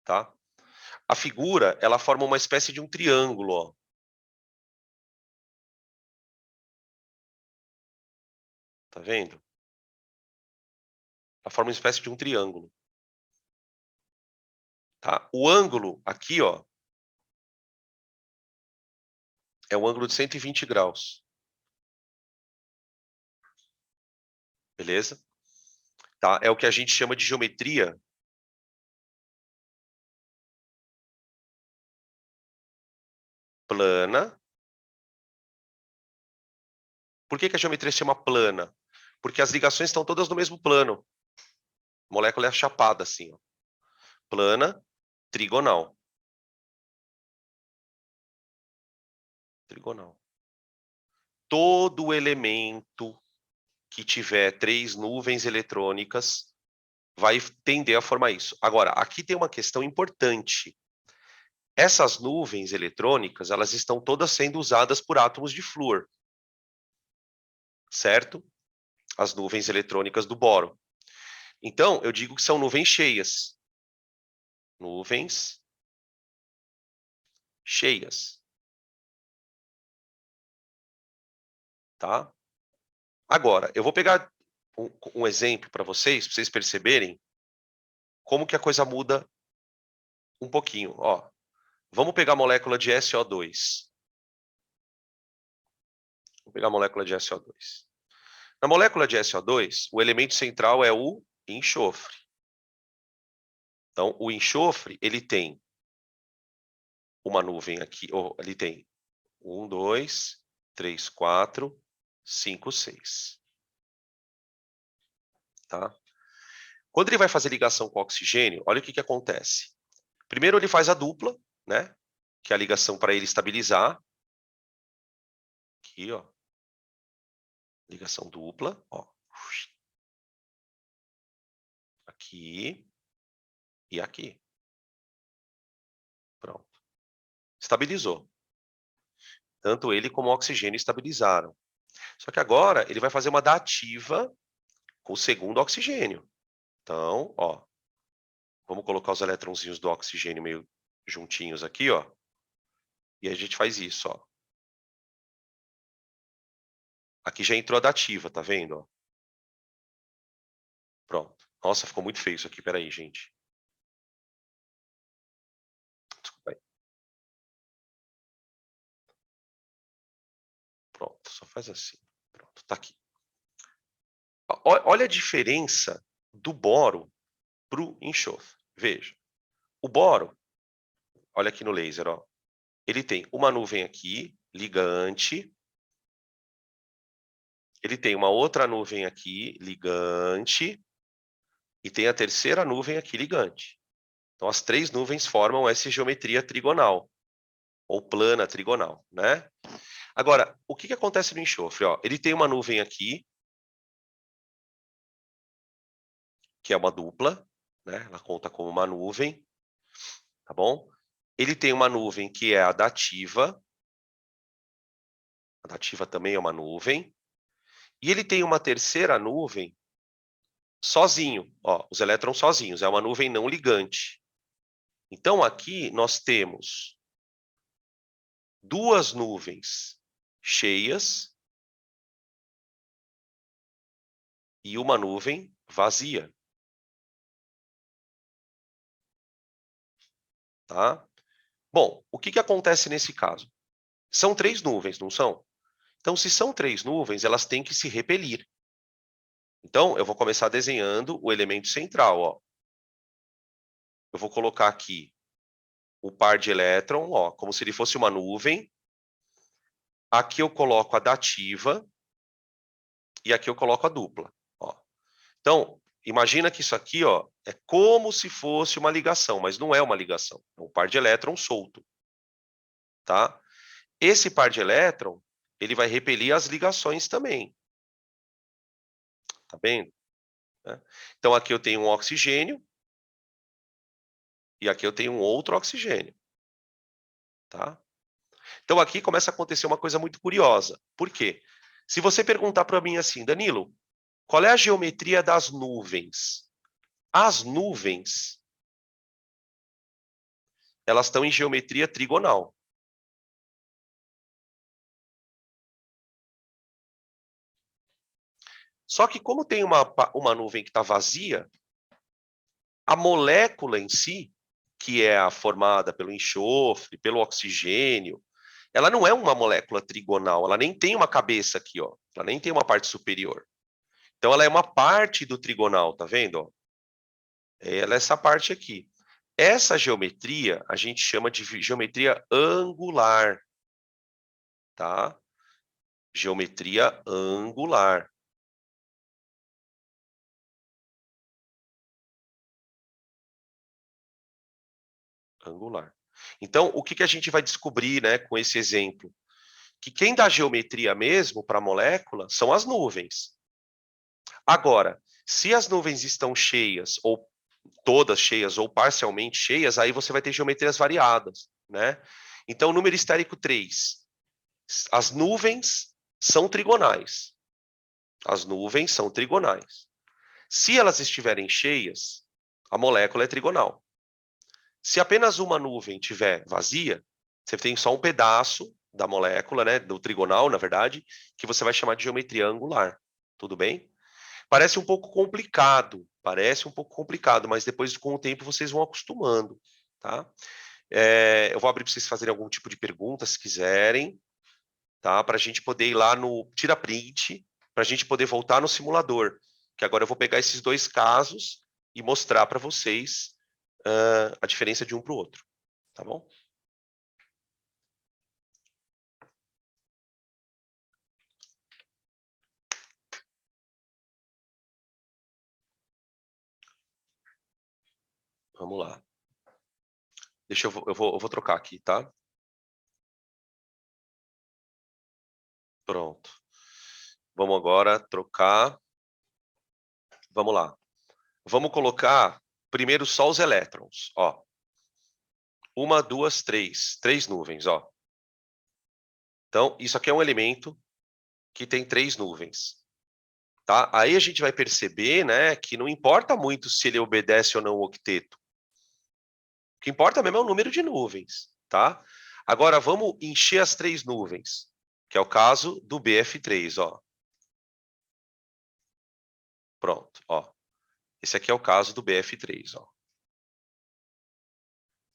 Tá? A figura, ela forma uma espécie de um triângulo, ó. Tá vendo? Ela forma uma espécie de um triângulo. Tá? O ângulo aqui, ó, é um ângulo de 120 graus. Beleza? Tá? É o que a gente chama de geometria plana. Por que a geometria se chama plana? Porque as ligações estão todas no mesmo plano. A molécula é chapada assim, ó. Plana, trigonal. Trigonal. Todo elemento que tiver 3 nuvens eletrônicas vai tender a formar isso. Agora, aqui tem uma questão importante. Essas nuvens eletrônicas, elas estão todas sendo usadas por átomos de flúor. Certo? As nuvens eletrônicas do boro. Então, eu digo que são nuvens cheias. Nuvens cheias. Tá? Agora, eu vou pegar um exemplo para vocês perceberem como que a coisa muda um pouquinho. Ó, vamos pegar a molécula de SO2. Vou pegar a molécula de SO2. Na molécula de SO2, o elemento central é o enxofre. Então, o enxofre, ele tem uma nuvem aqui, ele tem 1, 2, 3, 4, 5, 6. Tá? Quando ele vai fazer ligação com o oxigênio, olha o que acontece. Primeiro ele faz a dupla, né? Que é a ligação para ele estabilizar. Aqui, ó. Ligação dupla, ó. aqui e aqui. Pronto. Estabilizou. Tanto ele como o oxigênio estabilizaram. Só que agora ele vai fazer uma dativa com o segundo oxigênio. Então, ó, vamos colocar os elétronzinhos do oxigênio meio juntinhos aqui, ó. E a gente faz isso, ó. Aqui já entrou a dativa, tá vendo? Ó? Pronto. Nossa, ficou muito feio isso aqui. Peraí, gente. Desculpa aí. Pronto, só faz assim. Pronto, tá aqui. Olha a diferença do boro para o enxofre. Veja. O boro, olha aqui no laser, ó. Ele tem uma nuvem aqui, ligante. Ele tem uma outra nuvem aqui, ligante. E tem a terceira nuvem aqui, ligante. Então, as três nuvens formam essa geometria trigonal, ou plana trigonal, né? Agora, o que acontece no enxofre? Ó, ele tem uma nuvem aqui, que é uma dupla, né? Ela conta como uma nuvem, tá bom? Ele tem uma nuvem que é a dativa. A dativa também é uma nuvem. E ele tem uma terceira nuvem sozinho, ó, os elétrons sozinhos, é uma nuvem não ligante. Então, aqui nós temos duas nuvens cheias e uma nuvem vazia. Tá? Bom, o que acontece nesse caso? São três nuvens, não são? Então, se são três nuvens, elas têm que se repelir. Então, eu vou começar desenhando o elemento central. Ó. Eu vou colocar aqui o par de elétron, ó, como se ele fosse uma nuvem. Aqui eu coloco a dativa e aqui eu coloco a dupla. Ó. Então, imagina que isso aqui ó, é como se fosse uma ligação, mas não é uma ligação. É um par de elétrons solto. Tá? Esse par de elétron, ele vai repelir as ligações também. Tá vendo? Então, aqui eu tenho um oxigênio e aqui eu tenho um outro oxigênio. Tá? Então, aqui começa a acontecer uma coisa muito curiosa. Por quê? Se você perguntar para mim assim, Danilo, qual é a geometria das nuvens? As nuvens, elas estão em geometria trigonal. Só que como tem uma nuvem que está vazia, a molécula em si, que é a formada pelo enxofre, pelo oxigênio, ela não é uma molécula trigonal, ela nem tem uma cabeça aqui, ó. Ela nem tem uma parte superior. Então, ela é uma parte do trigonal, tá vendo? Ó? Ela é essa parte aqui. Essa geometria a gente chama de geometria angular, tá? Geometria angular. Angular. Então, o que a gente vai descobrir, né, com esse exemplo? Que quem dá geometria mesmo para a molécula são as nuvens. Agora, se as nuvens estão cheias, ou todas cheias, ou parcialmente cheias, aí você vai ter geometrias variadas, né? Então, número estérico 3. As nuvens são trigonais. As nuvens são trigonais. Se elas estiverem cheias, a molécula é trigonal. Se apenas uma nuvem tiver vazia, você tem só um pedaço da molécula, né, do trigonal, na verdade, que você vai chamar de geometria angular. Tudo bem? Parece um pouco complicado, mas depois, com o tempo, vocês vão acostumando, tá? Eu vou abrir para vocês fazerem algum tipo de pergunta, se quiserem, tá? Para a gente poder ir lá no tira print, para a gente poder voltar no simulador, que agora eu vou pegar esses dois casos e mostrar para vocês a diferença de um para o outro, tá bom? Vamos lá. Deixa eu vou trocar aqui, tá? Pronto. Vamos agora trocar. Vamos lá. Vamos colocar primeiro só os elétrons, ó. 1, 2, 3. 3 nuvens, ó. Então, isso aqui é um elemento que tem 3 nuvens. Tá? Aí a gente vai perceber, né, que não importa muito se ele obedece ou não o octeto. O que importa mesmo é o número de nuvens, tá? Agora vamos encher as 3 nuvens, que é o caso do BF3, ó. Pronto, ó. Esse aqui é o caso do BF3, ó.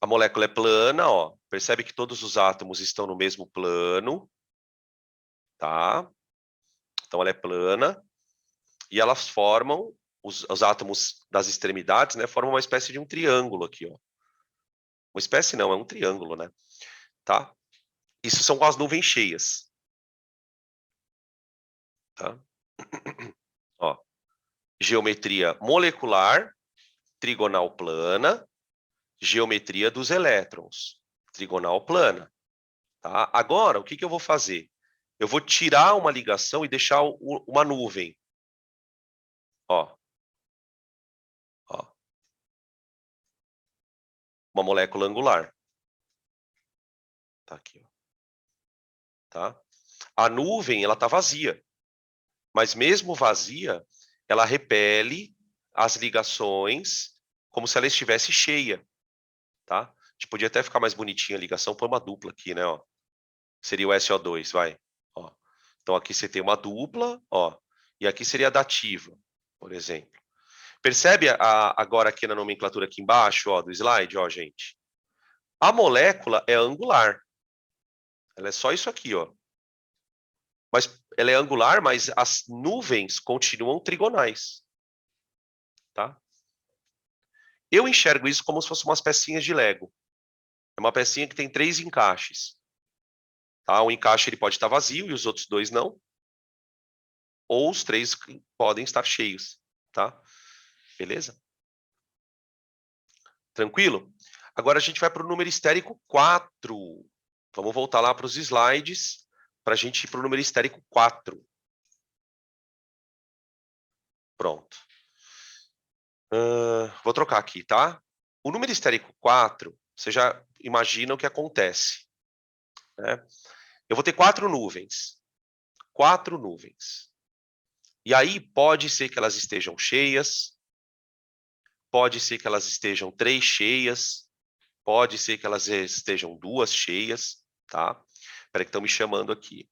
A molécula é plana, ó. Percebe que todos os átomos estão no mesmo plano, tá? Então ela é plana e elas formam os átomos das extremidades, né? Formam uma espécie de um triângulo aqui, ó. Uma espécie não, é um triângulo, né? Tá? Isso são as nuvens cheias, tá? Ó, geometria molecular, trigonal plana, geometria dos elétrons, trigonal plana, tá? Agora, o que eu vou fazer? Eu vou tirar uma ligação e deixar uma nuvem. Ó. Ó. Uma molécula angular. Tá aqui, ó. Tá? A nuvem, ela tá vazia. Mas mesmo vazia, ela repele as ligações como se ela estivesse cheia, tá? A gente podia até ficar mais bonitinha a ligação, põe uma dupla aqui, né, ó. Seria o SO2, vai. Ó. Então aqui você tem uma dupla, ó, e aqui seria a dativa, por exemplo. Percebe agora aqui na nomenclatura aqui embaixo, ó, do slide, ó, gente? A molécula é angular. Ela é só isso aqui, ó. Mas ela é angular, mas as nuvens continuam trigonais, tá? Eu enxergo isso como se fossem umas pecinhas de Lego. É uma pecinha que tem 3 encaixes. Tá? Um encaixe ele pode estar vazio e os outros 2 não. Ou os 3 podem estar cheios, tá? Beleza? Tranquilo? Agora a gente vai para o número estérico 4. Vamos voltar lá para os slides para a gente ir para o número estérico 4. Pronto. Vou trocar aqui, tá? O número estérico 4, você já imagina o que acontece, né? Eu vou ter 4 nuvens. 4 nuvens. E aí pode ser que elas estejam cheias, pode ser que elas estejam 3 cheias, pode ser que elas estejam 2 cheias, tá? Espera que estão me chamando aqui.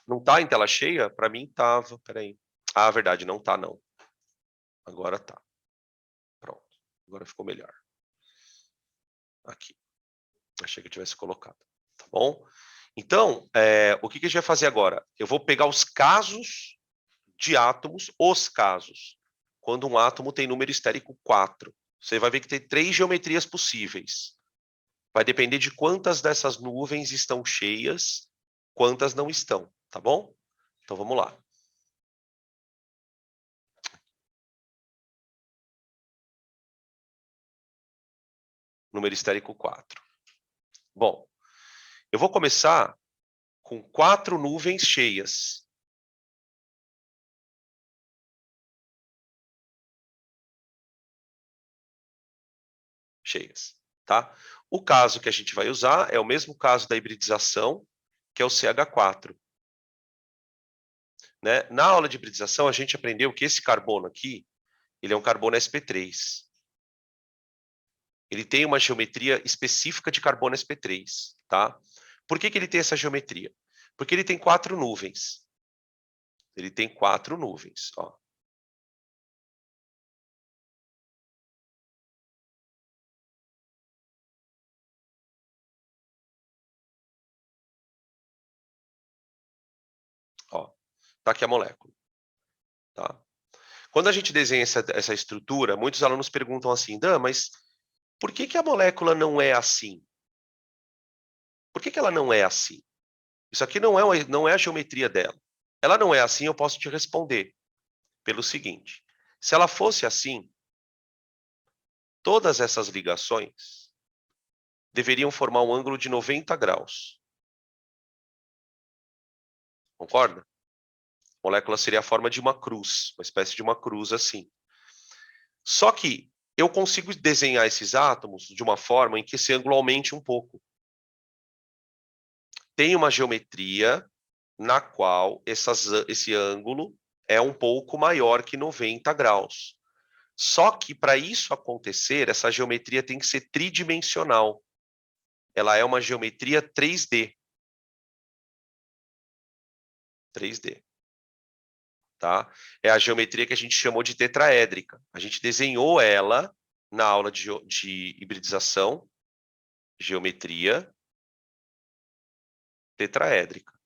Não tá em tela cheia? Para mim tava, peraí. Ah, verdade, não tá não. Agora tá. Pronto, agora ficou melhor. Aqui. Achei que eu tivesse colocado. Tá bom? Então, o que a gente vai fazer agora? Eu vou pegar os casos de átomos, os casos, quando um átomo tem número estérico 4. Você vai ver que tem 3 geometrias possíveis. Vai depender de quantas dessas nuvens estão cheias, quantas não estão, tá bom? Então vamos lá. Número estérico 4. Bom, eu vou começar com 4 nuvens cheias. Cheias, tá? O caso que a gente vai usar é o mesmo caso da hibridização, que é o CH4. Né? Na aula de hibridização, a gente aprendeu que esse carbono aqui, ele é um carbono sp3. Ele tem uma geometria específica de carbono sp3, tá? Por que ele tem essa geometria? Porque ele tem 4 nuvens. Ele tem 4 nuvens, ó. Ó, tá aqui a molécula, tá? Quando a gente desenha essa estrutura, muitos alunos perguntam assim, Dan, mas por que a molécula não é assim? Por que ela não é assim? Isso aqui não é a geometria dela. Ela não é assim, eu posso te responder pelo seguinte. Se ela fosse assim, todas essas ligações deveriam formar um ângulo de 90 graus. Concorda? Molécula seria a forma de uma cruz, uma espécie de uma cruz assim. Só que eu consigo desenhar esses átomos de uma forma em que esse ângulo aumente um pouco. Tem uma geometria na qual esse ângulo é um pouco maior que 90 graus. Só que para isso acontecer, essa geometria tem que ser tridimensional. Ela é uma geometria 3D. 3D. Tá? É a geometria que a gente chamou de tetraédrica. A gente desenhou ela na aula de hibridização, geometria tetraédrica.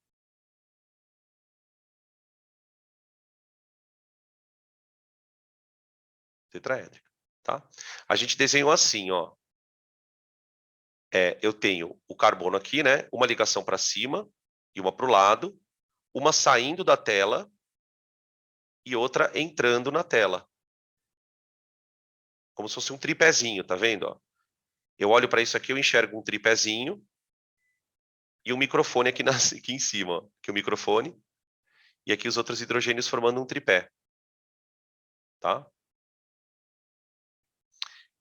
Tetraédrica, tá? A gente desenhou assim, ó. Eu tenho o carbono aqui, né? Uma ligação para cima e uma para o lado, uma saindo da tela e outra entrando na tela. Como se fosse um tripézinho, tá vendo? Ó? Eu olho para isso aqui, eu enxergo um tripézinho e um microfone aqui, aqui em cima. Ó. Aqui o microfone e aqui os outros hidrogênios formando um tripé. Tá?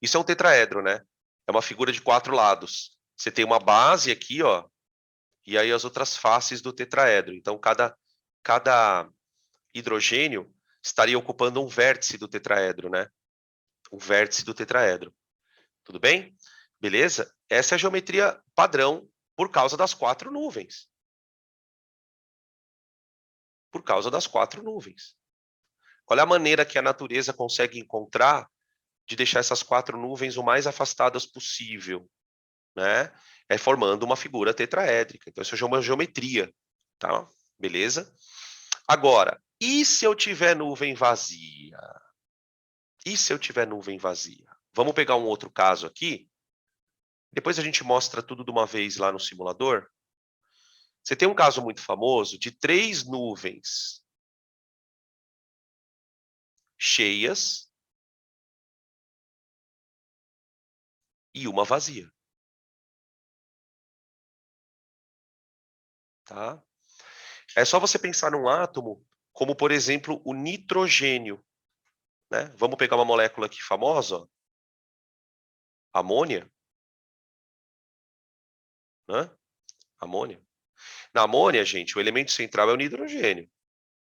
Isso é um tetraedro, né? É uma figura de 4 lados. Você tem uma base aqui, ó, e aí as outras faces do tetraedro. Então, cada hidrogênio estaria ocupando um vértice do tetraedro, né? Um vértice do tetraedro. Tudo bem? Beleza? Essa é a geometria padrão por causa das 4 nuvens. Por causa das 4 nuvens. Qual é a maneira que a natureza consegue encontrar de deixar essas 4 nuvens o mais afastadas possível? Né? É formando uma figura tetraédrica. Então, isso é uma geometria. Tá? Beleza? Agora, e se eu tiver nuvem vazia? E se eu tiver nuvem vazia? Vamos pegar um outro caso aqui. Depois a gente mostra tudo de uma vez lá no simulador. Você tem um caso muito famoso de 3 nuvens cheias e uma vazia. Tá? É só você pensar num átomo como, por exemplo, o nitrogênio. Né? Vamos pegar uma molécula aqui famosa, ó. Amônia. Né? Amônia. Na amônia, gente, o elemento central é o nitrogênio,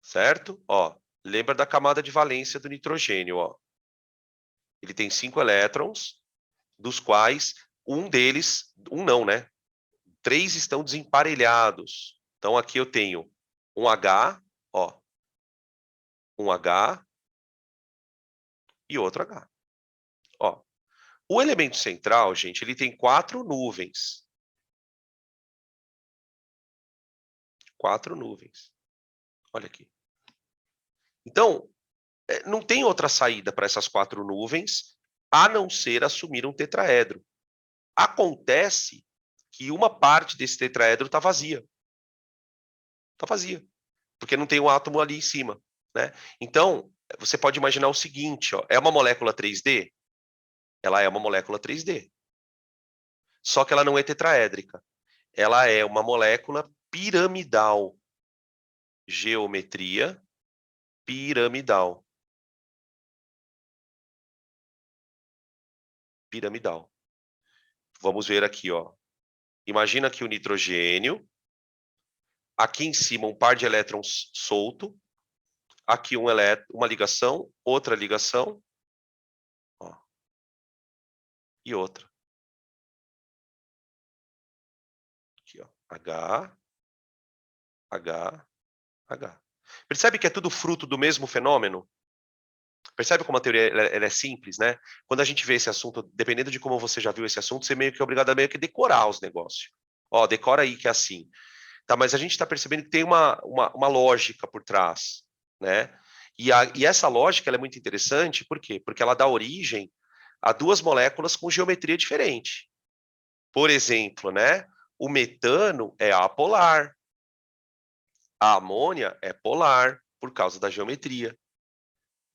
certo? Ó, lembra da camada de valência do nitrogênio, ó. Ele tem 5 elétrons, dos quais um não, né? 3 estão desemparelhados. Então aqui eu tenho um H, ó, um H e outro H. Ó, o elemento central, gente, ele tem 4 nuvens. 4 nuvens. Olha aqui. Então, não tem outra saída para essas 4 nuvens a não ser assumir um tetraedro. Acontece que uma parte desse tetraedro está vazia. Está vazia. Porque não tem um átomo ali em cima. Né? Então, você pode imaginar o seguinte, ó, é uma molécula 3D? Ela é uma molécula 3D. Só que ela não é tetraédrica. Ela é uma molécula piramidal. Geometria piramidal. Piramidal. Vamos ver aqui, ó. Imagina que o nitrogênio, aqui em cima um par de elétrons solto, aqui uma ligação, outra ligação, ó, e outra. Aqui, ó, H, H, H. Percebe que é tudo fruto do mesmo fenômeno? Percebe como a teoria ela é simples, né? Quando a gente vê esse assunto, dependendo de como você já viu esse assunto, você meio que é obrigado a meio que decorar os negócios. Ó, decora aí que é assim. Tá, mas a gente está percebendo que tem uma lógica por trás, né? E essa lógica ela é muito interessante, por quê? Porque ela dá origem a 2 moléculas com geometria diferente. Por exemplo, né? O metano é apolar. A amônia é polar, por causa da geometria.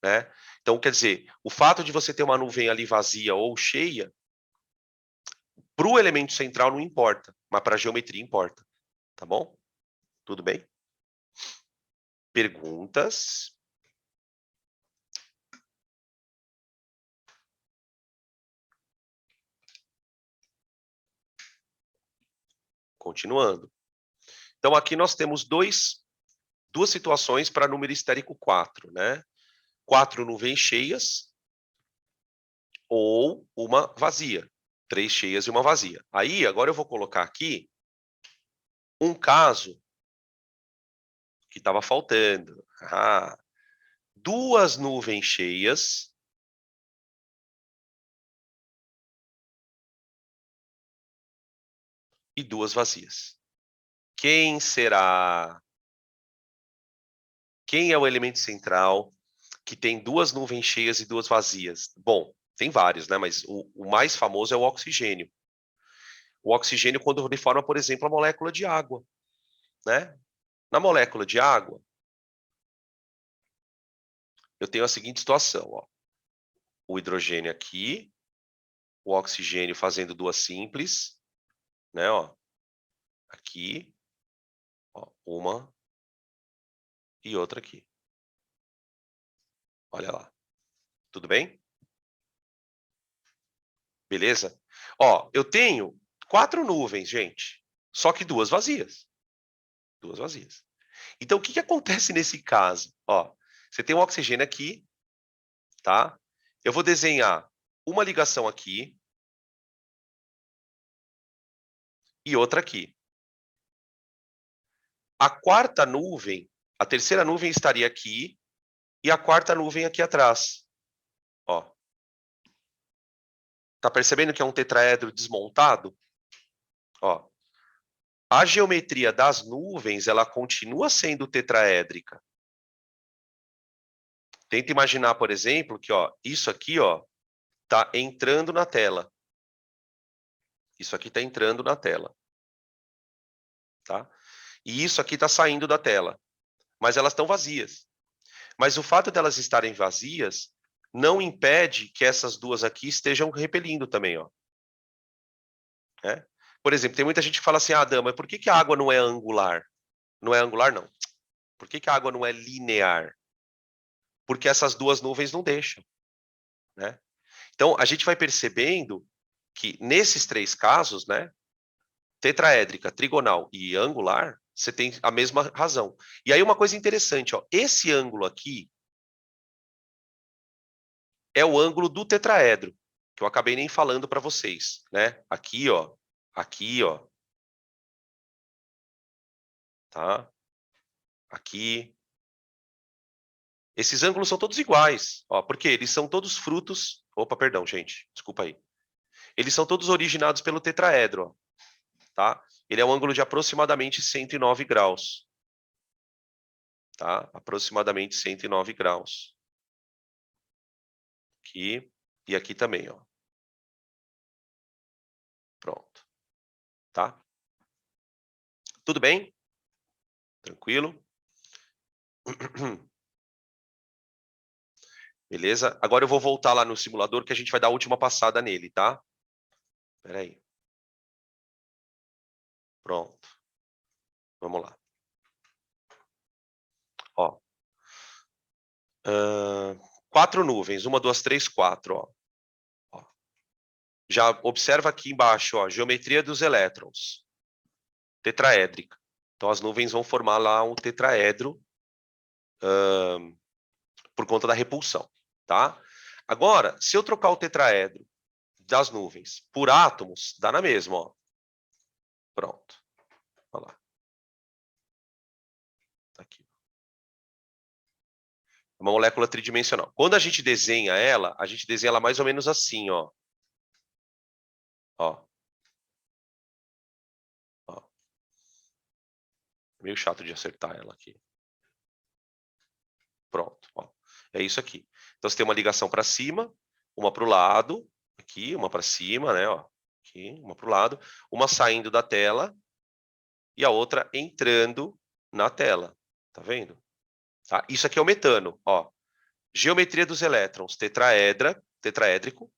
Né? Então, quer dizer, o fato de você ter uma nuvem ali vazia ou cheia, para o elemento central não importa, mas para a geometria importa. Tá bom? Tudo bem? Perguntas? Continuando. Então, aqui nós temos duas situações para número estérico 4, né? 4 nuvens cheias ou uma vazia. 3 cheias e uma vazia. Aí, agora eu vou colocar aqui um caso que estava faltando. 2 nuvens cheias e 2 vazias. Quem será? Quem é o elemento central que tem 2 nuvens cheias e 2 vazias? Bom, tem vários, né? Mas o mais famoso é o oxigênio. O oxigênio, quando ele forma, por exemplo, a molécula de água, né? Na molécula de água, eu tenho a seguinte situação, ó. O hidrogênio aqui, o oxigênio fazendo duas simples, né? Ó, aqui, ó, uma e outra aqui. Olha lá. Tudo bem? Beleza? Ó, eu tenho 4 nuvens, gente, só que 2 vazias. 2 vazias. Então, o que acontece nesse caso? Ó, você tem um oxigênio aqui, tá? Eu vou desenhar uma ligação aqui e outra aqui. A quarta nuvem, a terceira nuvem estaria aqui e a quarta nuvem aqui atrás. Ó. Tá percebendo que é um tetraedro desmontado? Ó. A geometria das nuvens, ela continua sendo tetraédrica. Tenta imaginar, por exemplo, que ó, isso aqui ó, tá entrando na tela. Isso aqui está entrando na tela. Tá? E isso aqui está saindo da tela. Mas elas estão vazias. Mas o fato delas estarem vazias não impede que essas duas aqui estejam repelindo também. Ó. Né? Por exemplo, tem muita gente que fala assim, Dama, por que a água não é angular? Não é angular, não. Por que a água não é linear? Porque essas duas nuvens não deixam. Né? Então, a gente vai percebendo que nesses 3 casos, né, tetraédrica, trigonal e angular, você tem a mesma razão. E aí uma coisa interessante, ó, esse ângulo aqui é o ângulo do tetraedro, que eu acabei nem falando para vocês, né? Aqui, ó, tá? Aqui. Esses ângulos são todos iguais, ó, porque eles são todos frutos. Opa, perdão, gente, desculpa aí. Eles são todos originados pelo tetraedro, ó, tá? Ele é um ângulo de aproximadamente 109 graus, tá? Aproximadamente 109 graus. Aqui e aqui também, ó. Pronto, tá? Tudo bem? Tranquilo? Beleza? Agora eu vou voltar lá no simulador que a gente vai dar a última passada nele, tá? Espera aí. Pronto. Vamos lá. Ó. 4 nuvens. 1, 2, 3, 4. Ó. Já observa aqui embaixo, ó, geometria dos elétrons. Tetraédrica. Então as nuvens vão formar lá um tetraedro por conta da repulsão, tá? Agora, se eu trocar o tetraedro das nuvens por átomos, dá na mesma, ó. Pronto. Olha lá. Tá aqui. É uma molécula tridimensional. Quando a gente desenha ela mais ou menos assim, ó. Ó. Ó. Meio chato de acertar ela aqui. Pronto, ó. É isso aqui. Então você tem uma ligação para cima, uma para o lado, aqui, uma para cima, né, ó. Aqui, uma para o lado, uma saindo da tela e a outra entrando na tela. Tá vendo? Tá? Isso aqui é o metano, ó. Geometria dos elétrons, tetraédrico.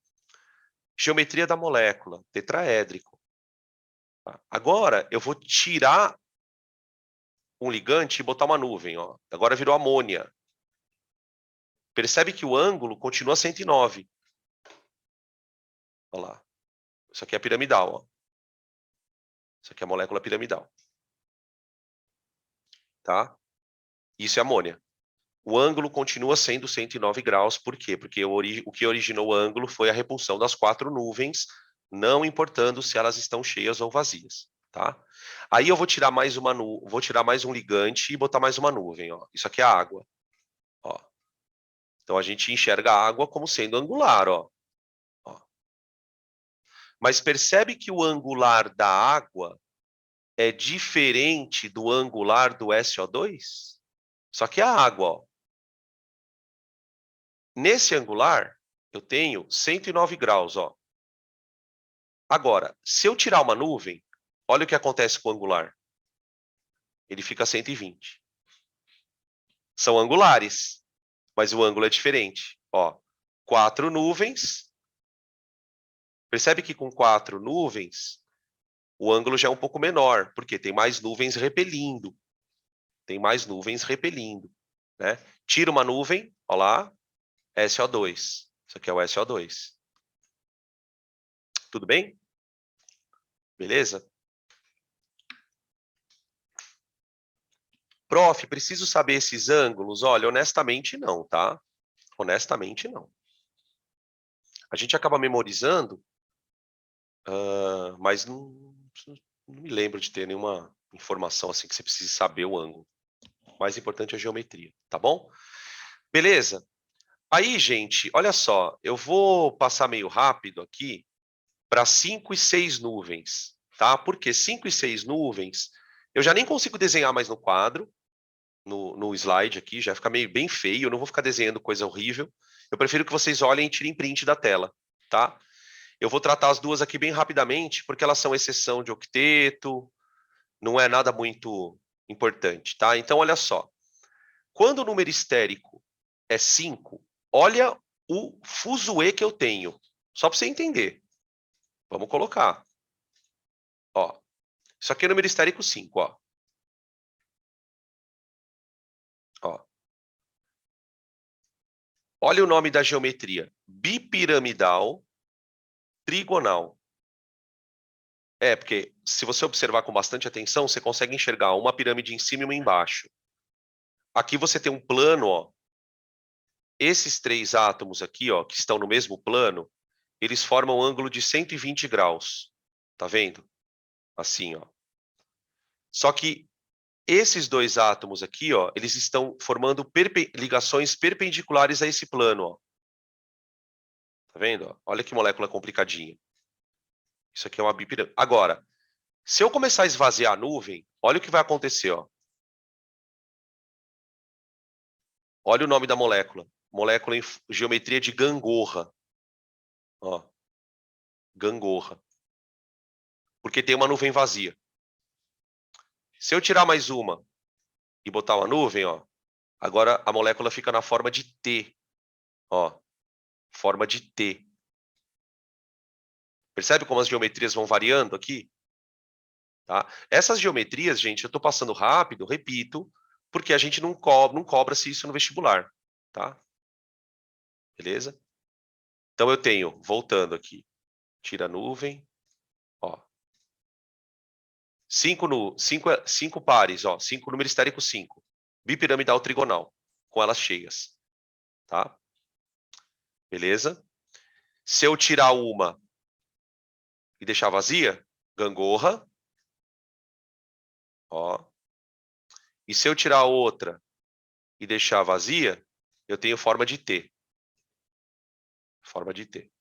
Geometria da molécula, tetraédrico. Tá? Agora, eu vou tirar um ligante e botar uma nuvem, ó. Agora virou amônia. Percebe que o ângulo continua 109. Olha lá. Isso aqui é piramidal, ó. Isso aqui é a molécula piramidal. Tá? Isso é amônia. O ângulo continua sendo 109 graus, por quê? Porque o que originou o ângulo foi a repulsão das 4 nuvens, não importando se elas estão cheias ou vazias, tá? Aí eu vou tirar mais vou tirar mais um ligante e botar mais uma nuvem, ó. Isso aqui é água, ó. Então a gente enxerga a água como sendo angular, ó. Mas percebe que o angular da água é diferente do angular do SO2? Só que é a água, ó. Nesse angular, eu tenho 109 graus, ó. Agora, se eu tirar uma nuvem, olha o que acontece com o angular. Ele fica 120. São angulares, mas o ângulo é diferente. Ó, 4 nuvens. Percebe que com 4 nuvens, o ângulo já é um pouco menor, porque tem mais nuvens repelindo. Tem mais nuvens repelindo, né? Tira uma nuvem, ó lá, SO2. Isso aqui é o SO2. Tudo bem? Beleza? Prof, preciso saber esses ângulos? Olha, honestamente não, tá? Honestamente não. A gente acaba memorizando, mas não me lembro de ter nenhuma informação assim que você precise saber o ângulo. O mais importante é a geometria, tá bom? Beleza? Aí, gente, olha só, eu vou passar meio rápido aqui para 5 e 6 nuvens, tá? Porque 5 e 6 nuvens, eu já nem consigo desenhar mais no quadro, no slide aqui, já fica meio bem feio, eu não vou ficar desenhando coisa horrível. Eu prefiro que vocês olhem e tirem print da tela, tá? Eu vou tratar as duas aqui bem rapidamente, porque elas são exceção de octeto, não é nada muito importante, tá? Então, olha só. Quando o número estérico é 5, olha o fuzuê que eu tenho, só para você entender. Vamos colocar. Ó, isso aqui é número estérico 5, ó. Ó. Olha o nome da geometria. Bipiramidal trigonal. É, porque se você observar com bastante atenção, você consegue enxergar uma pirâmide em cima e uma embaixo. Aqui você tem um plano, ó. Esses 3 átomos aqui, ó, que estão no mesmo plano, eles formam um ângulo de 120 graus. Tá vendo? Assim, ó. Só que esses 2 átomos aqui, ó, eles estão formando ligações perpendiculares a esse plano, ó. Tá vendo? Ó? Olha que molécula complicadinha. Isso aqui é uma bipirâmide. Agora, se eu começar a esvaziar a nuvem, olha o que vai acontecer, ó. Olha o nome da molécula. Molécula em geometria de gangorra. Ó. Gangorra. Porque tem uma nuvem vazia. Se eu tirar mais uma e botar uma nuvem, ó, agora a molécula fica na forma de T. Ó. Forma de T. Percebe como as geometrias vão variando aqui? Tá? Essas geometrias, gente, eu estou passando rápido, repito, porque a gente não cobra-se isso no vestibular. Tá? Beleza? Então eu tenho, voltando aqui, tira a nuvem, ó. 5 pares, ó, 5 número estérico 5. Bipiramidal trigonal, com elas cheias. Tá? Beleza? Se eu tirar uma e deixar vazia, gangorra. Ó. E se eu tirar outra e deixar vazia, eu tenho forma de T. Forma de T.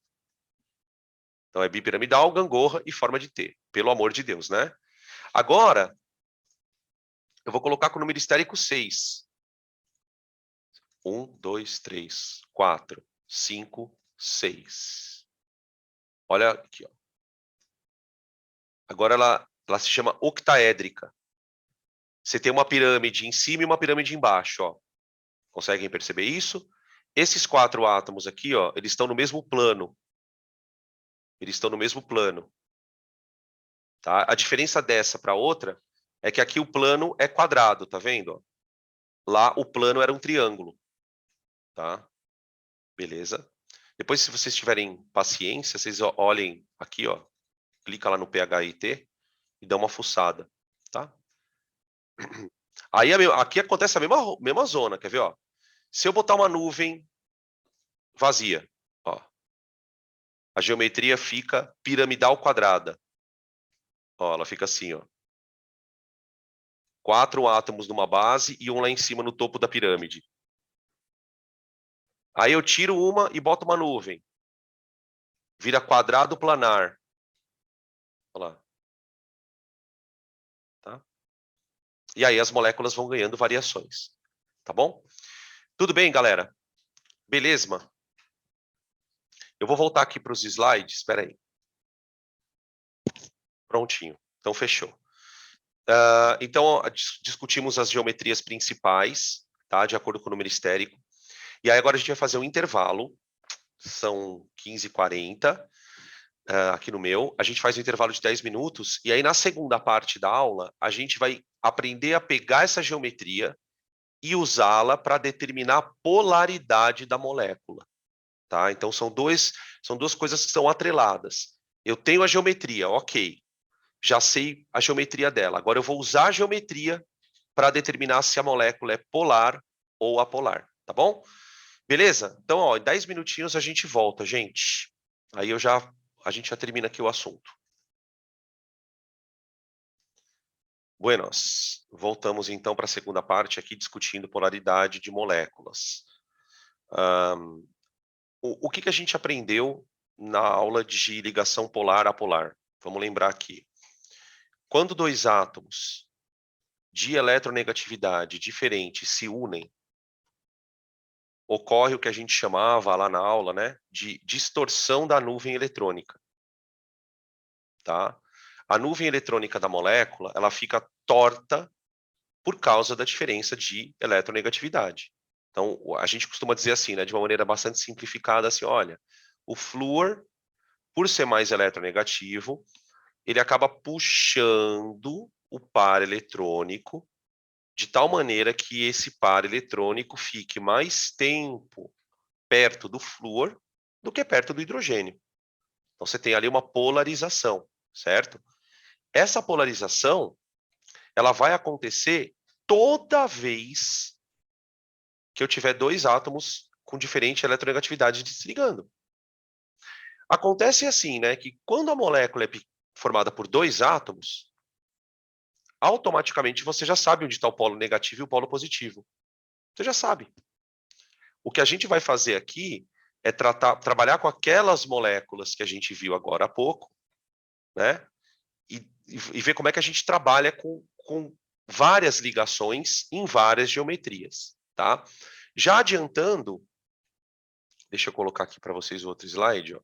Então é bipiramidal, gangorra e forma de T. Pelo amor de Deus, né? Agora, eu vou colocar com o número estérico 6. 1, 2, 3, 4, 5, 6. Olha aqui, ó. Agora ela se chama octaédrica. Você tem uma pirâmide em cima e uma pirâmide embaixo, ó. Conseguem perceber isso? Esses 4 átomos aqui, ó, eles estão no mesmo plano. Eles estão no mesmo plano. Tá? A diferença dessa para outra é que aqui o plano é quadrado, tá vendo? Lá o plano era um triângulo, tá? Beleza? Depois, se vocês tiverem paciência, vocês olhem aqui, ó, clica lá no PHIT e dá uma fuçada, tá? Aí aqui acontece a mesma zona, quer ver, ó? Se eu botar uma nuvem vazia, ó, a geometria fica piramidal quadrada. Ó, ela fica assim, ó. 4 átomos numa base e um lá em cima no topo da pirâmide. Aí eu tiro uma e boto uma nuvem. Vira quadrado planar. Olha lá. Tá? E aí as moléculas vão ganhando variações. Tá bom? Tudo bem, galera? Beleza? Eu vou voltar aqui para os slides. Espera aí. Prontinho. Então, fechou. Então, discutimos as geometrias principais, tá? De acordo com o número estérico. E aí agora a gente vai fazer um intervalo. São 15h40. Aqui no meu, a gente faz um intervalo de 10 minutos, e aí na segunda parte da aula, a gente vai aprender a pegar essa geometria e usá-la para determinar a polaridade da molécula, tá? Então são duas coisas que são atreladas. Eu tenho a geometria, ok, já sei a geometria dela, agora eu vou usar a geometria para determinar se a molécula é polar ou apolar, tá bom? Beleza? Então, ó, em 10 minutinhos a gente volta, gente. Aí a gente já termina aqui o assunto. Buenas. Voltamos então para a segunda parte aqui, discutindo polaridade de moléculas. O que a gente aprendeu na aula de ligação polar-apolar? Vamos lembrar aqui. Quando dois átomos de eletronegatividade diferentes se unem, ocorre o que a gente chamava lá na aula, né, de distorção da nuvem eletrônica. Tá? A nuvem eletrônica da molécula, ela fica torta por causa da diferença de eletronegatividade. Então, a gente costuma dizer assim, né, de uma maneira bastante simplificada, assim, olha, o flúor, por ser mais eletronegativo, ele acaba puxando o par eletrônico de tal maneira que esse par eletrônico fique mais tempo perto do flúor do que perto do hidrogênio. Então, você tem ali uma polarização, certo? Essa polarização, ela vai acontecer toda vez que eu tiver dois átomos com diferente eletronegatividade desligando. Acontece assim, né, que quando a molécula é formada por dois átomos, automaticamente você já sabe onde está o polo negativo e o polo positivo. Você já sabe. O que a gente vai fazer aqui é trabalhar com aquelas moléculas que a gente viu agora há pouco, né, e ver como é que a gente trabalha com várias ligações em várias geometrias, tá? Já adiantando, deixa eu colocar aqui para vocês o outro slide, ó.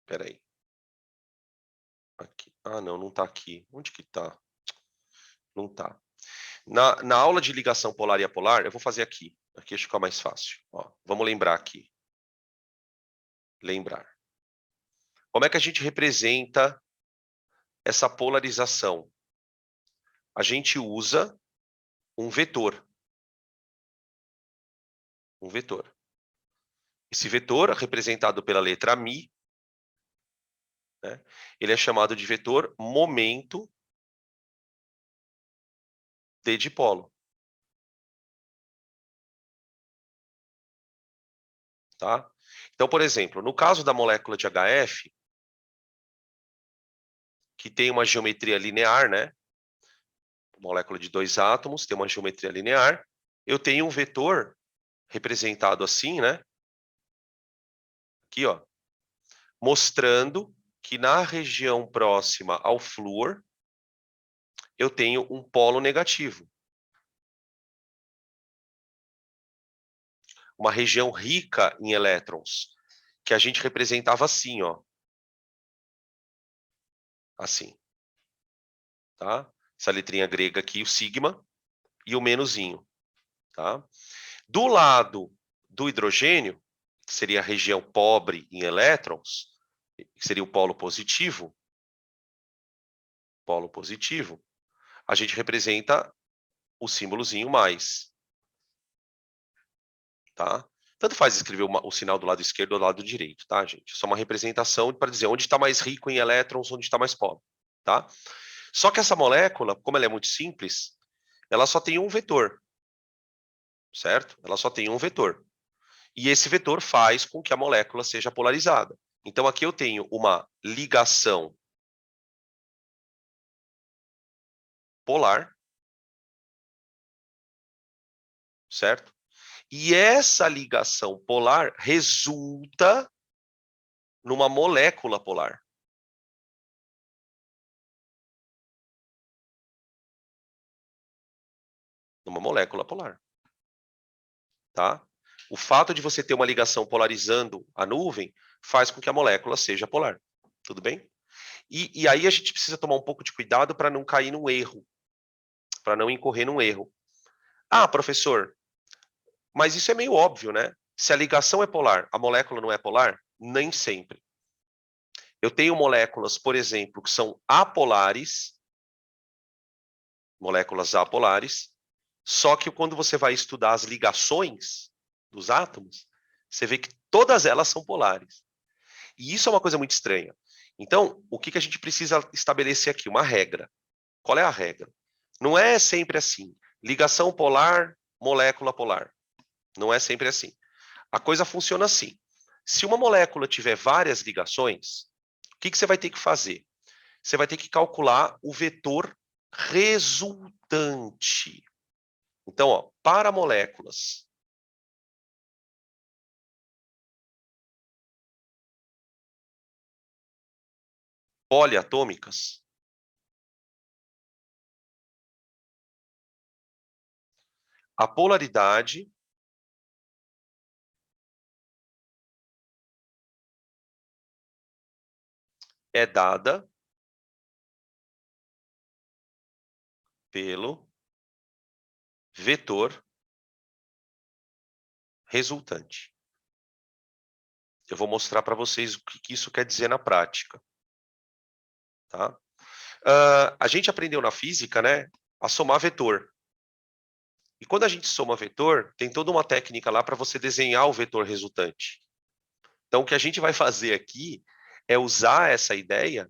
Espera aí. Aqui. Ah, não está aqui. Onde que está? Não está. Na aula de ligação polar e apolar, eu vou fazer aqui. Aqui acho que fica mais fácil. Ó, vamos lembrar aqui. Lembrar. Como é que a gente representa essa polarização? A gente usa um vetor. Um vetor. Esse vetor, representado pela letra μ, né, ele é chamado de vetor momento de dipolo. Tá? Então, por exemplo, no caso da molécula de HF, que tem uma geometria linear, né? Molécula de dois átomos, tem uma geometria linear, eu tenho um vetor representado assim, né? Aqui, ó, mostrando que na região próxima ao flúor, eu tenho um polo negativo. Uma região rica em elétrons, que a gente representava assim, ó. Assim. Tá? Essa letrinha grega aqui, o sigma, e o menusinho. Tá? Do lado do hidrogênio, que seria a região pobre em elétrons, que seria o polo positivo, polo positivo, a gente representa o símbolozinho mais, tá? Tanto faz escrever o sinal do lado esquerdo ou do lado direito, tá, gente? É só uma representação para dizer onde está mais rico em elétrons, onde está mais pobre, tá? Só que essa molécula, como ela é muito simples, ela só tem um vetor, certo? Ela só tem um vetor. E esse vetor faz com que a molécula seja polarizada. Então, aqui eu tenho uma ligação polar, certo? E essa ligação polar resulta numa molécula polar. Numa molécula polar, tá? O fato de você ter uma ligação polarizando a nuvem faz com que a molécula seja polar. Tudo bem? E aí a gente precisa tomar um pouco de cuidado para não cair num erro, para não incorrer num erro. Ah, professor, mas isso é meio óbvio, né? Se a ligação é polar, a molécula não é polar? Nem sempre. Eu tenho moléculas, por exemplo, que são apolares, moléculas apolares, só que quando você vai estudar as ligações dos átomos, você vê que todas elas são polares. E isso é uma coisa muito estranha. Então, o que a gente precisa estabelecer aqui? Uma regra. Qual é a regra? Não é sempre assim. Ligação polar, molécula polar. Não é sempre assim. A coisa funciona assim. Se uma molécula tiver várias ligações, o que você vai ter que fazer? Você vai ter que calcular o vetor resultante. Então, ó, para moléculas poliatômicas, a polaridade é dada pelo vetor resultante. Eu vou mostrar para vocês o que isso quer dizer na prática. Tá? A gente aprendeu na física, né, a somar vetor. E quando a gente soma vetor, tem toda uma técnica lá para você desenhar o vetor resultante. Então, o que a gente vai fazer aqui é usar essa ideia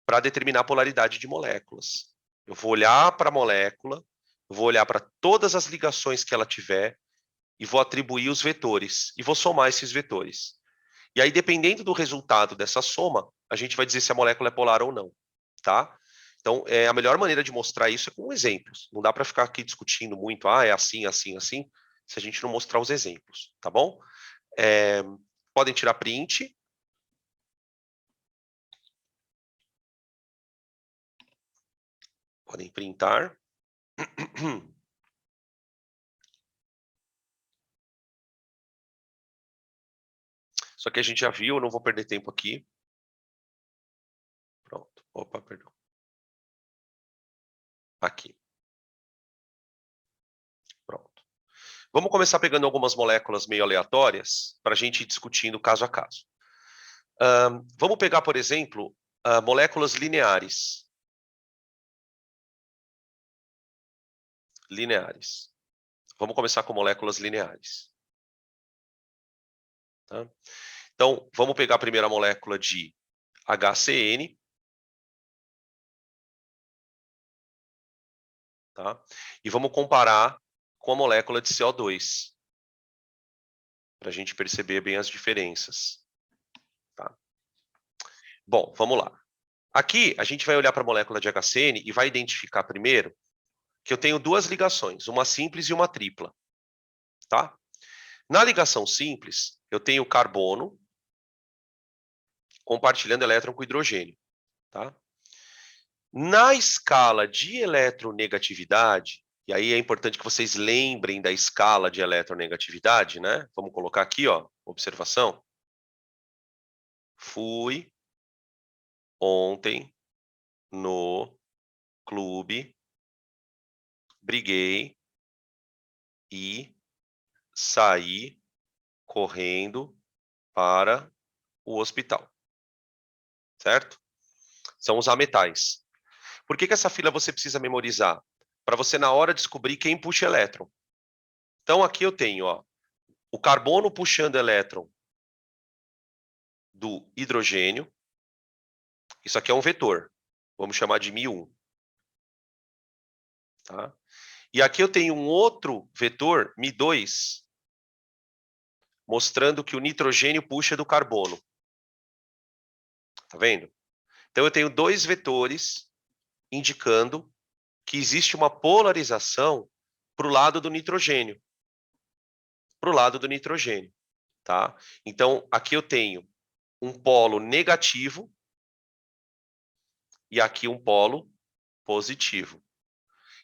para determinar a polaridade de moléculas. Eu vou olhar para a molécula, eu vou olhar para todas as ligações que ela tiver e vou atribuir os vetores e vou somar esses vetores. E aí, dependendo do resultado dessa soma, a gente vai dizer se a molécula é polar ou não, tá? Então, a melhor maneira de mostrar isso é com exemplos. Não dá para ficar aqui discutindo muito, é assim, assim, assim, se a gente não mostrar os exemplos, tá bom? Podem tirar print. Podem printar. Só que a gente já viu, eu não vou perder tempo aqui. Pronto. Opa, perdão. Aqui. Pronto. Vamos começar pegando algumas moléculas meio aleatórias para a gente ir discutindo caso a caso. Vamos pegar, por exemplo, moléculas lineares. Lineares. Vamos começar com moléculas lineares. Tá? Então, vamos pegar a primeira molécula de HCN. Tá? E vamos comparar com a molécula de CO2. Para a gente perceber bem as diferenças. Tá? Bom, vamos lá. Aqui, a gente vai olhar para a molécula de HCN e vai identificar primeiro que eu tenho duas ligações, uma simples e uma tripla. Tá? Na ligação simples, eu tenho carbono compartilhando elétron com hidrogênio. Tá? Na escala de eletronegatividade, e aí é importante que vocês lembrem da escala de eletronegatividade, né? Vamos colocar aqui, ó, observação. Fui ontem no clube, briguei e saí correndo para o hospital. Certo? São os ametais. Por que essa fila você precisa memorizar? Para você, na hora, descobrir quem puxa elétron. Então, aqui eu tenho, ó, o carbono puxando elétron do hidrogênio. Isso aqui é um vetor. Vamos chamar de μ1. Tá? E aqui eu tenho um outro vetor, μ2, mostrando que o nitrogênio puxa do carbono. Tá vendo? Então, eu tenho dois vetores indicando que existe uma polarização para o lado do nitrogênio. Para o lado do nitrogênio. Tá? Então, aqui eu tenho um polo negativo e aqui um polo positivo.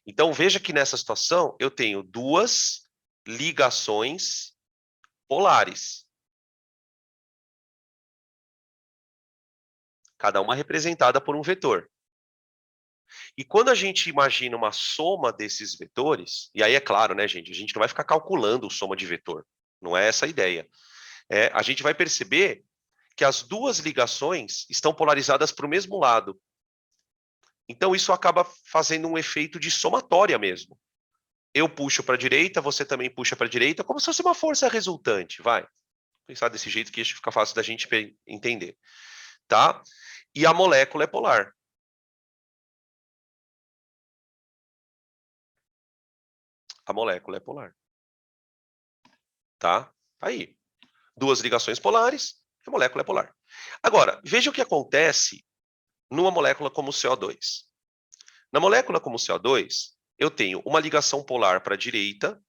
Então, veja que nessa situação eu tenho duas ligações polares. Cada uma representada por um vetor. E quando a gente imagina uma soma desses vetores, e aí é claro, né, gente, a gente não vai ficar calculando soma de vetor. Não é essa a ideia. A gente vai perceber que as duas ligações estão polarizadas para o mesmo lado. Então, isso acaba fazendo um efeito de somatória mesmo. Eu puxo para a direita, você também puxa para a direita, como se fosse uma força resultante, vai. Pensar desse jeito que isso fica fácil da gente entender. Tá? E a molécula é polar. A molécula é polar. Tá? Aí. Duas ligações polares, a molécula é polar. Agora, veja o que acontece numa molécula como o CO2. Na molécula como o CO2, eu tenho uma ligação polar para a direita,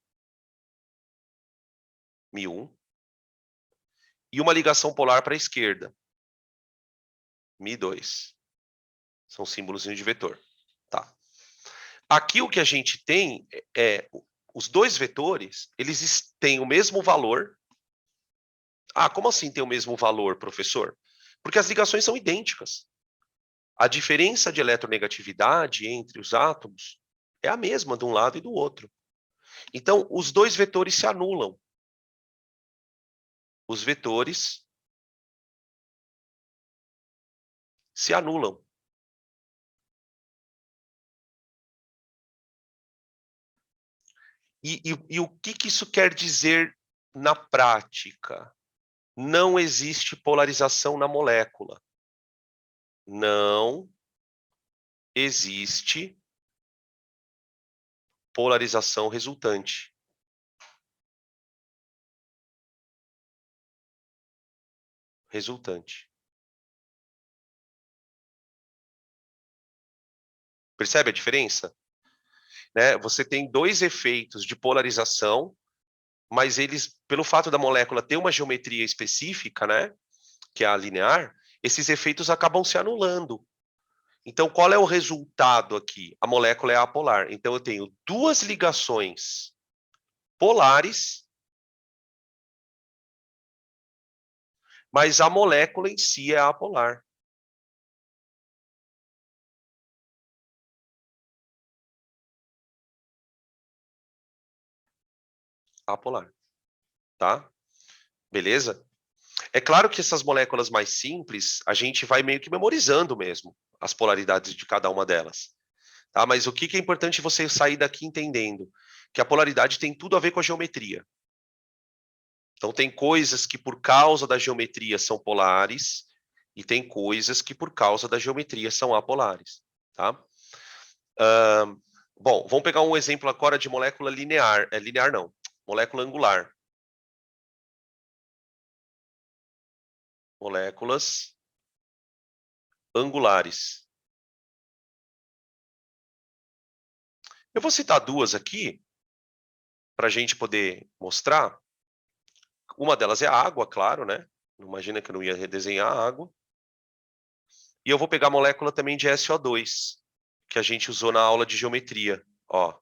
μ1, e uma ligação polar para a esquerda, μ2. São símbolos de vetor. Tá. Aqui o que a gente tem os dois vetores, eles têm o mesmo valor. Ah, como assim tem o mesmo valor, professor? Porque as ligações são idênticas. A diferença de eletronegatividade entre os átomos é a mesma de um lado e do outro. Então, os dois vetores se anulam. Os vetores se anulam. E o que isso quer dizer na prática? Não existe polarização na molécula. Não existe polarização resultante. Percebe a diferença? Né? Você tem dois efeitos de polarização, mas eles, pelo fato da molécula ter uma geometria específica, né, que é a linear, esses efeitos acabam se anulando. Então, qual é o resultado aqui? A molécula é apolar. Então, eu tenho duas ligações polares, mas a molécula em si é apolar. Apolar. Tá? Beleza? É claro que essas moléculas mais simples, a gente vai meio que memorizando mesmo as polaridades de cada uma delas. Tá? Mas o que é importante você sair daqui entendendo? Que a polaridade tem tudo a ver com a geometria. Então, tem coisas que, por causa da geometria, são polares, e tem coisas que, por causa da geometria, são apolares. Tá? Bom, vamos pegar um exemplo agora de molécula linear. Linear não, molécula angular. Moléculas angulares. Eu vou citar duas aqui, para a gente poder mostrar. Uma delas é a água, claro, né? Não imagina que eu não ia redesenhar a água. E eu vou pegar a molécula também de SO2, que a gente usou na aula de geometria. Ó.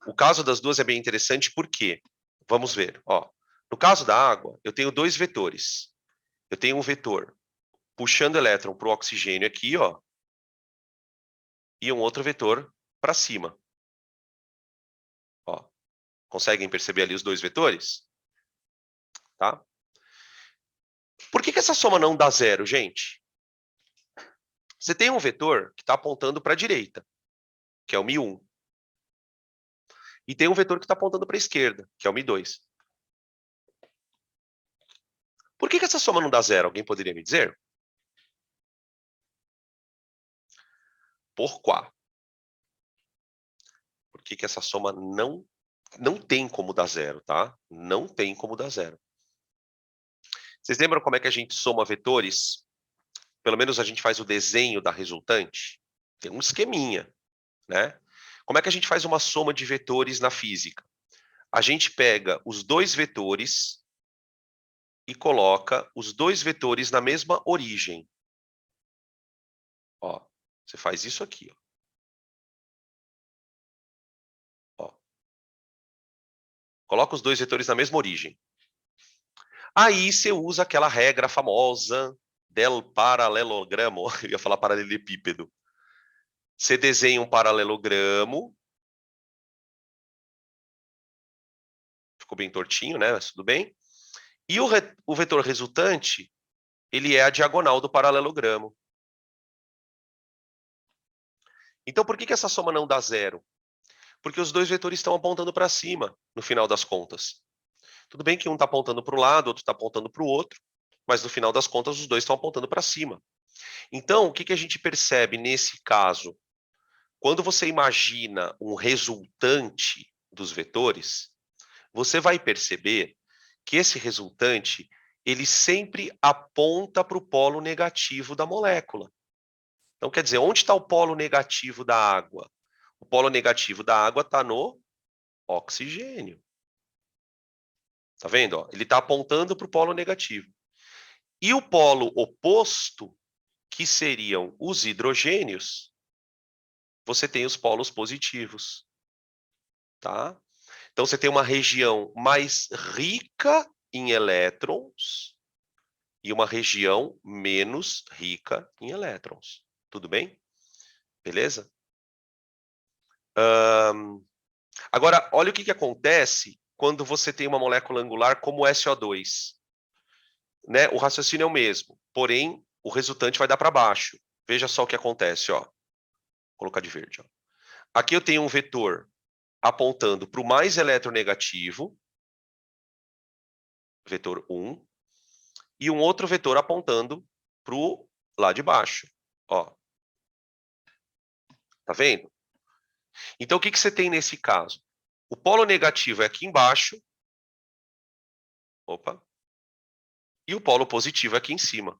O caso das duas é bem interessante, por quê? Vamos ver. Ó. No caso da água, eu tenho dois vetores. Eu tenho um vetor puxando elétron para o oxigênio aqui, ó, e um outro vetor para cima. Ó. Conseguem perceber ali os dois vetores? Tá? Por que essa soma não dá zero, gente? Você tem um vetor que está apontando para a direita, que é o μ1. E tem um vetor que está apontando para a esquerda, que é o μ2. Por que essa soma não dá zero? Alguém poderia me dizer? Pourquoi? Por que essa soma não tem como dar zero, tá? Não tem como dar zero. Vocês lembram como é que a gente soma vetores? Pelo menos a gente faz o desenho da resultante? Tem um esqueminha, né? Como é que a gente faz uma soma de vetores na física? A gente pega os dois vetores e coloca os dois vetores na mesma origem. Ó, você faz isso aqui, ó. Coloca os dois vetores na mesma origem. Aí você usa aquela regra famosa del paralelogramo, eu ia falar paralelepípedo. Você desenha um paralelogramo, ficou bem tortinho, né? Mas tudo bem. E o vetor resultante, ele é a diagonal do paralelogramo. Então, por que essa soma não dá zero? Porque os dois vetores estão apontando para cima, no final das contas. Tudo bem que um está apontando para um lado, outro está apontando para o outro, mas no final das contas os dois estão apontando para cima. Então, o que a gente percebe nesse caso? Quando você imagina um resultante dos vetores, você vai perceber que esse resultante ele sempre aponta para o polo negativo da molécula. Então, quer dizer, onde está o polo negativo da água? O polo negativo da água está no oxigênio. Tá vendo? Ó? Ele está apontando para o polo negativo. E o polo oposto, que seriam os hidrogênios, você tem os polos positivos. Tá? Então, você tem uma região mais rica em elétrons e uma região menos rica em elétrons. Tudo bem? Beleza? Agora, olha o que acontece quando você tem uma molécula angular como o SO2. Né? O raciocínio é o mesmo, porém, o resultante vai dar para baixo. Veja só o que acontece. Ó. Vou colocar de verde. Ó. Aqui eu tenho um vetor apontando para o mais eletronegativo, vetor 1, e um outro vetor apontando para o lá de baixo. Ó. Tá vendo? Então, o que você tem nesse caso? O polo negativo é aqui embaixo. Opa. E o polo positivo é aqui em cima.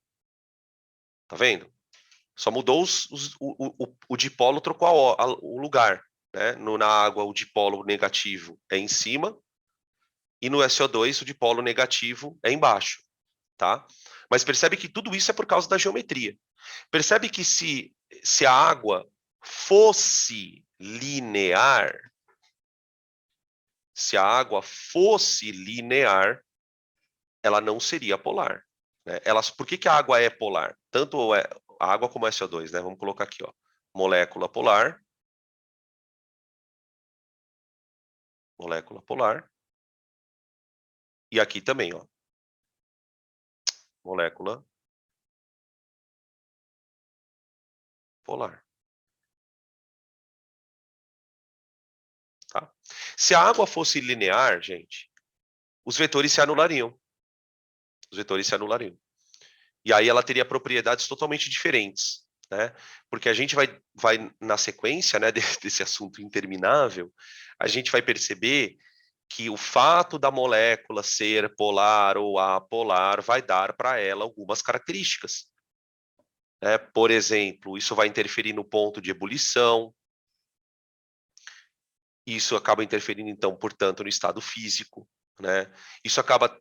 Tá vendo? Só mudou o dipolo, trocou o lugar. Né? Na água, o dipolo negativo é em cima. E no SO2, o dipolo negativo é embaixo. Tá? Mas percebe que tudo isso é por causa da geometria. Percebe que se a água fosse linear, ela não seria polar. Né? Por que a água é polar? Tanto a água como o SO2, né? Vamos colocar aqui, ó. Molécula polar. Molécula polar. E aqui também, ó. Molécula polar. Tá? Se a água fosse linear, gente, os vetores se anulariam. Os vetores se anulariam. E aí ela teria propriedades totalmente diferentes. Né? Porque a gente vai na sequência, né, desse assunto interminável, a gente vai perceber que o fato da molécula ser polar ou apolar vai dar para ela algumas características. Né? Por exemplo, isso vai interferir no ponto de ebulição, isso acaba interferindo, então, portanto, no estado físico. Né? Isso acaba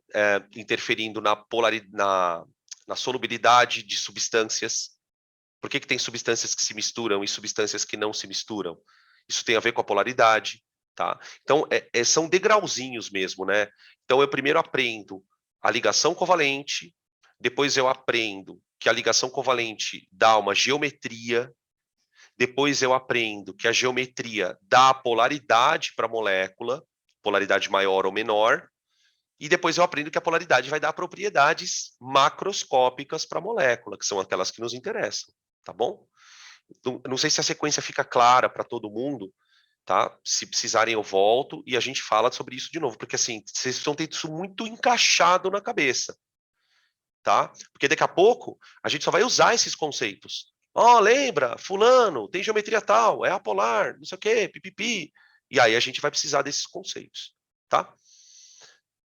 interferindo na solubilidade de substâncias. Por que tem substâncias que se misturam e substâncias que não se misturam? Isso tem a ver com a polaridade. Tá? Então, são degrauzinhos mesmo. Né? Então, eu primeiro aprendo a ligação covalente, depois eu aprendo que a ligação covalente dá uma geometria, depois eu aprendo que a geometria dá polaridade para a molécula, polaridade maior ou menor, e depois eu aprendo que a polaridade vai dar propriedades macroscópicas para a molécula, que são aquelas que nos interessam, tá bom? Não sei se a sequência fica clara para todo mundo, tá? Se precisarem eu volto e a gente fala sobre isso de novo, porque assim, vocês precisam ter isso muito encaixado na cabeça, tá? Porque daqui a pouco a gente só vai usar esses conceitos. Ó, lembra, fulano, tem geometria tal, é apolar, não sei o quê, pipipi. E aí a gente vai precisar desses conceitos, tá?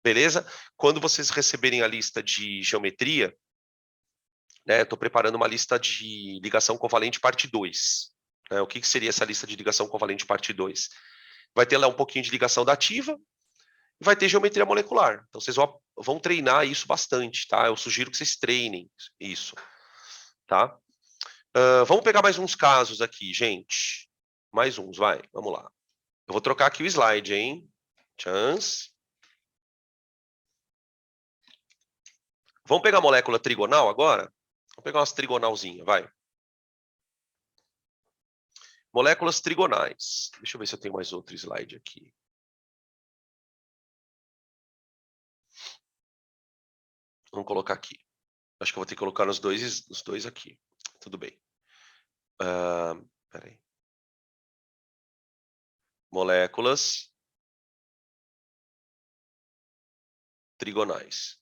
Beleza? Quando vocês receberem a lista de geometria, né, eu estou preparando uma lista de ligação covalente parte 2. Né? O que seria essa lista de ligação covalente parte 2? Vai ter lá um pouquinho de ligação dativa e vai ter geometria molecular. Então, vocês vão treinar isso bastante, tá? Eu sugiro que vocês treinem isso, tá? Vamos pegar mais uns casos aqui, gente. Mais uns, vai. Vamos lá. Eu vou trocar aqui o slide, hein? Chance. Vamos pegar a molécula trigonal agora? Vamos pegar umas trigonalzinhas, vai. Moléculas trigonais. Deixa eu ver se eu tenho mais outro slide aqui. Vamos colocar aqui. Acho que eu vou ter que colocar nos dois aqui. Tudo bem. Peraí. Moléculas trigonais.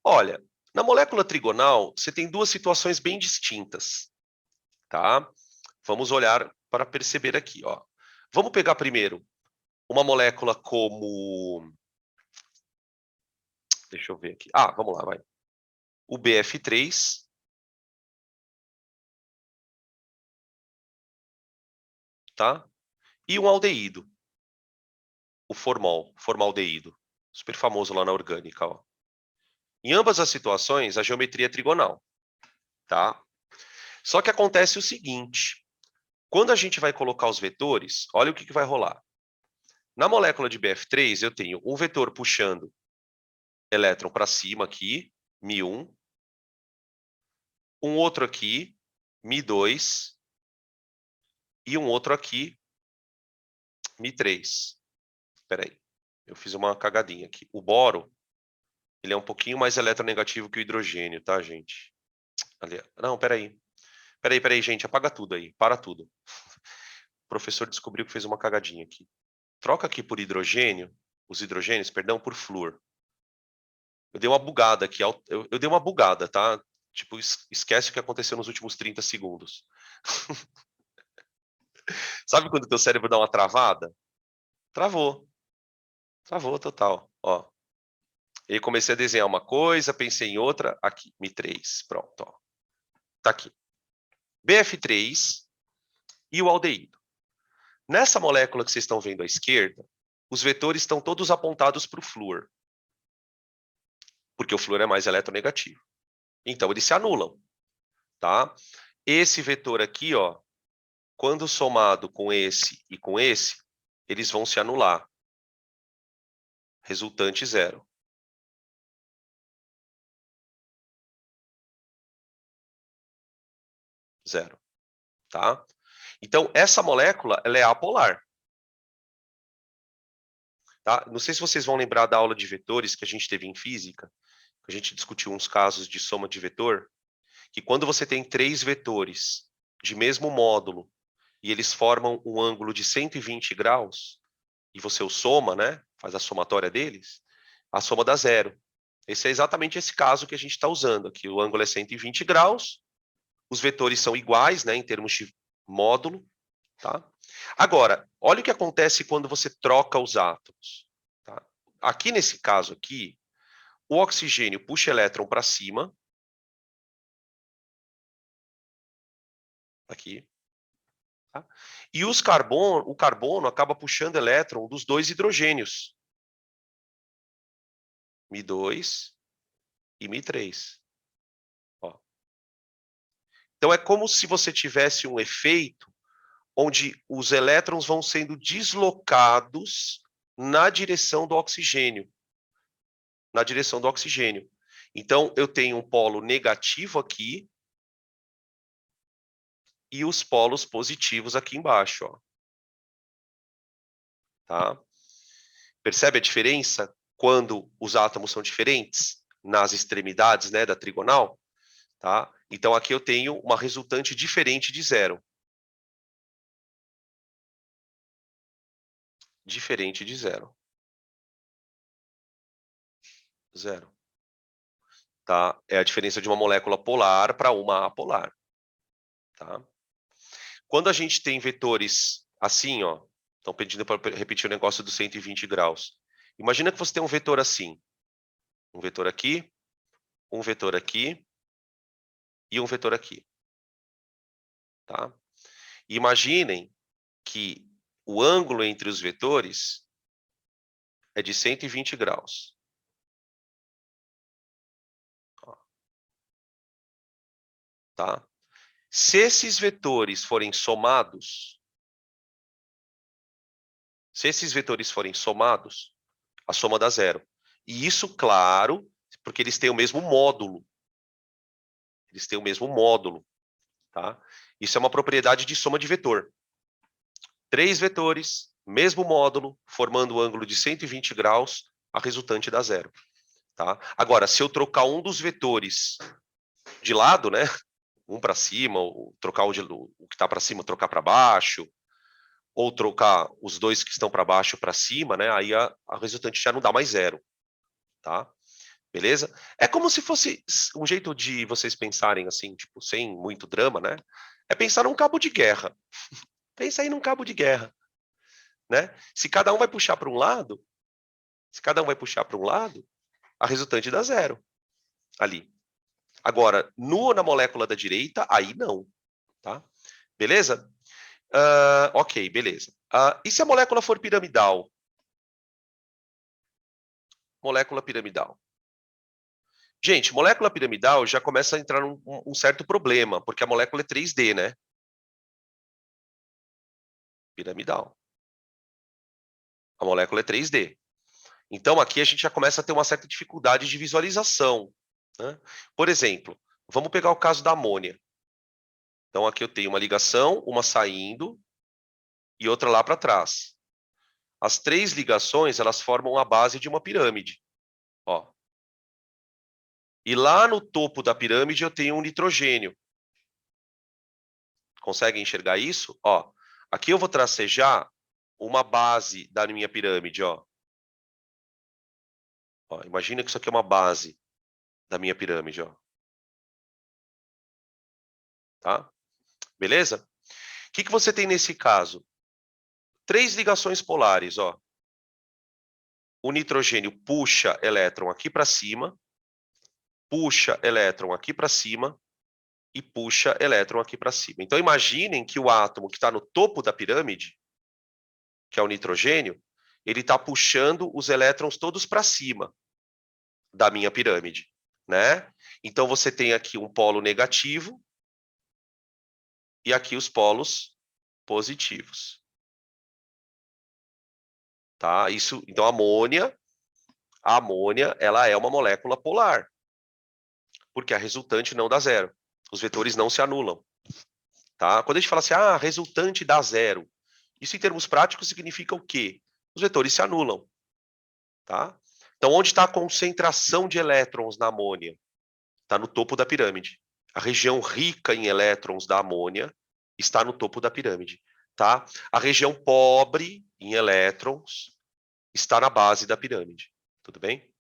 Olha, na molécula trigonal, você tem duas situações bem distintas, tá? Vamos olhar para perceber aqui, ó. Vamos pegar primeiro uma molécula como... Deixa eu ver aqui. Vamos lá, vai. O BF3. Tá? E um aldeído. O formaldeído. Super famoso lá na orgânica, ó. Em ambas as situações, a geometria é trigonal, tá? Só que acontece o seguinte, quando a gente vai colocar os vetores, olha o que vai rolar. Na molécula de BF3, eu tenho um vetor puxando elétron para cima aqui, Mi1, um outro aqui, Mi2, e um outro aqui, Mi3. Espera aí, eu fiz uma cagadinha aqui. O boro, ele é um pouquinho mais eletronegativo que o hidrogênio, tá, gente? Ali, não, peraí. Peraí, gente, apaga tudo aí, para tudo. O professor descobriu que fez uma cagadinha aqui. Troca aqui por hidrogênio, os hidrogênios, perdão, por flúor. Eu dei uma bugada aqui, eu dei uma bugada, tá? Tipo, esquece o que aconteceu nos últimos 30 segundos. Sabe quando o teu cérebro dá uma travada? Travou. Travou total, ó. E aí comecei a desenhar uma coisa, pensei em outra, aqui, Mi3, pronto, ó. Tá aqui. BF3 e o aldeído. Nessa molécula que vocês estão vendo à esquerda, os vetores estão todos apontados para o flúor, porque o flúor é mais eletronegativo. Então, eles se anulam, tá? Esse vetor aqui, ó, quando somado com esse e com esse, eles vão se anular. Resultante zero. Zero, tá? Então, essa molécula, ela é apolar. Tá? Não sei se vocês vão lembrar da aula de vetores que a gente teve em física, a gente discutiu uns casos de soma de vetor, que quando você tem 3 vetores de mesmo módulo e eles formam um ângulo de 120 graus, e você o soma, né, faz a somatória deles, a soma dá zero. Esse é exatamente esse caso que a gente está usando aqui. O ângulo é 120 graus, os vetores são iguais, né, em termos de módulo. Tá? Agora, olha o que acontece quando você troca os átomos. Tá? Aqui nesse caso aqui, o oxigênio puxa elétron para cima. Aqui. Tá? E o carbono acaba puxando elétron dos dois hidrogênios. Mi2 e Mi3. Ó. Então, é como se você tivesse um efeito onde os elétrons vão sendo deslocados na direção do oxigênio. Na direção do oxigênio. Então, eu tenho um polo negativo aqui e os polos positivos aqui embaixo. Ó. Tá? Percebe a diferença quando os átomos são diferentes nas extremidades, né, da trigonal? Tá? Então, aqui eu tenho uma resultante diferente de zero. Diferente de zero. Zero. Tá? É a diferença de uma molécula polar para uma apolar. Tá? Quando a gente tem vetores assim, ó, estão pedindo para repetir o negócio dos 120 graus. Imagina que você tem um vetor assim. Um vetor aqui, um vetor aqui e um vetor aqui. Tá? Imaginem que o ângulo entre os vetores é de 120 graus. Tá? Se esses vetores forem somados, a soma dá zero. E isso, claro, porque eles têm o mesmo módulo. Eles têm o mesmo módulo. Tá? Isso é uma propriedade de soma de vetor. 3 vetores, mesmo módulo, formando um ângulo de 120 graus, a resultante dá zero. Tá? Agora, se eu trocar um dos vetores de lado, né? Um para cima, ou trocar o que está para cima, trocar para baixo, ou trocar os dois que estão para baixo para cima, né? Aí a resultante já não dá mais zero. Tá? Beleza? É como se fosse um jeito de vocês pensarem assim, tipo, sem muito drama, né? É pensar num cabo de guerra. Pensa aí num cabo de guerra, né? Se cada um vai puxar para um lado, a resultante dá zero ali. Agora, na molécula da direita, aí não, tá? Beleza? Ok, beleza. E se a molécula for piramidal? Molécula piramidal. Gente, molécula piramidal já começa a entrar um certo problema, porque a molécula é 3D, né? Piramidal. A molécula é 3D. Então, aqui a gente já começa a ter uma certa dificuldade de visualização. Né? Por exemplo, vamos pegar o caso da amônia. Então, aqui eu tenho uma ligação, uma saindo e outra lá para trás. As 3 ligações, elas formam a base de uma pirâmide. Ó. E lá no topo da pirâmide eu tenho um nitrogênio. Conseguem enxergar isso? Ó, aqui eu vou tracejar uma base da minha pirâmide. Ó. Ó, imagina que isso aqui é uma base da minha pirâmide. Ó. Tá? Beleza? O que você tem nesse caso? 3 ligações polares. Ó. O nitrogênio puxa elétron aqui para cima, puxa elétron aqui para cima e puxa elétron aqui para cima. Então, imaginem que o átomo que está no topo da pirâmide, que é o nitrogênio, ele está puxando os elétrons todos para cima da minha pirâmide, né? Então, você tem aqui um polo negativo e aqui os polos positivos. Tá? Isso, então, a amônia, ela é uma molécula polar, porque a resultante não dá zero. Os vetores não se anulam. Tá? Quando a gente fala assim, a resultante dá zero, isso em termos práticos significa o quê? Os vetores se anulam. Tá? Então, onde está a concentração de elétrons na amônia? Está no topo da pirâmide. A região rica em elétrons da amônia está no topo da pirâmide. Tá? A região pobre em elétrons está na base da pirâmide. Tudo bem?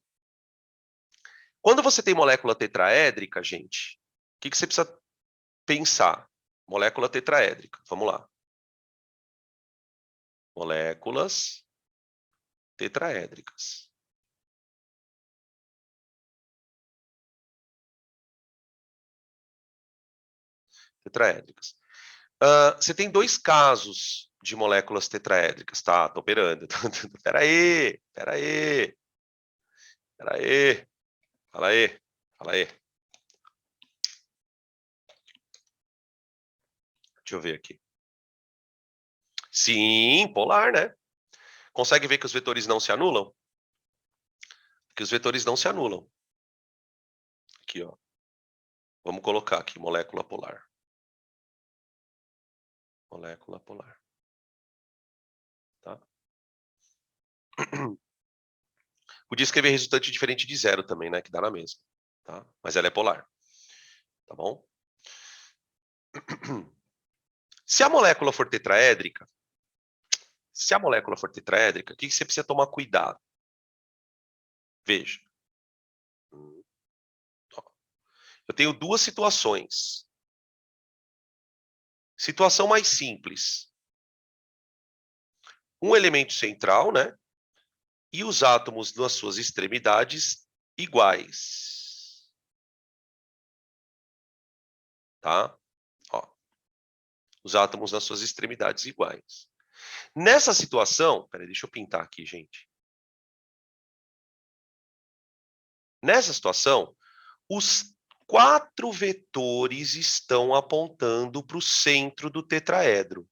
Quando você tem molécula tetraédrica, gente, o que você precisa pensar? Molécula tetraédrica. Vamos lá. Moléculas tetraédricas. Tetraédricas. Você tem 2 casos de moléculas tetraédricas, tá? Tô operando. Peraí. Fala aí. Deixa eu ver aqui. Sim, polar, né? Consegue ver que os vetores não se anulam? Que os vetores não se anulam. Aqui, ó. Vamos colocar aqui, molécula polar. Molécula polar. Tá? Podia escrever resultante diferente de zero também, né? Que dá na mesma. Tá? Mas ela é polar. Tá bom? Se a molécula for tetraédrica, o que você precisa tomar cuidado? Veja. Eu tenho duas situações. Situação mais simples. Um elemento central, né? E os átomos nas suas extremidades iguais. Tá? Ó, os átomos nas suas extremidades iguais. Nessa situação, peraí, deixa eu pintar aqui, gente. Nessa situação, os 4 vetores estão apontando para o centro do tetraedro.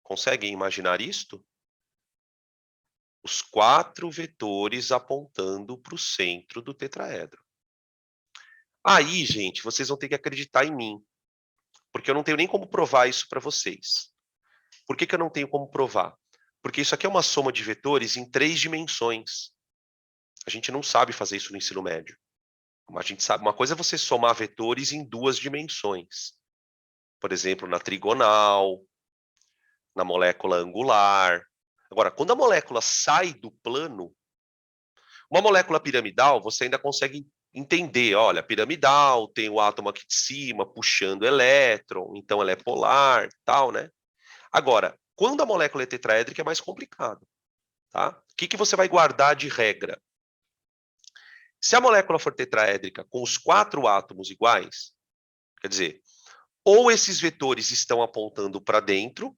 Conseguem imaginar isto? Os 4 vetores apontando para o centro do tetraedro. Aí, gente, vocês vão ter que acreditar em mim, porque eu não tenho nem como provar isso para vocês. Por que eu não tenho como provar? Porque isso aqui é uma soma de vetores em 3 dimensões. A gente não sabe fazer isso no ensino médio. A gente sabe, uma coisa é você somar vetores em 2 dimensões. Por exemplo, na trigonal, na molécula angular. Agora, quando a molécula sai do plano, uma molécula piramidal, você ainda consegue entender, olha, piramidal, tem o átomo aqui de cima puxando elétron, então ela é polar, tal, né? Agora, quando a molécula é tetraédrica é mais complicado, tá? O que você vai guardar de regra? Se a molécula for tetraédrica com os 4 átomos iguais, quer dizer, ou esses vetores estão apontando para dentro,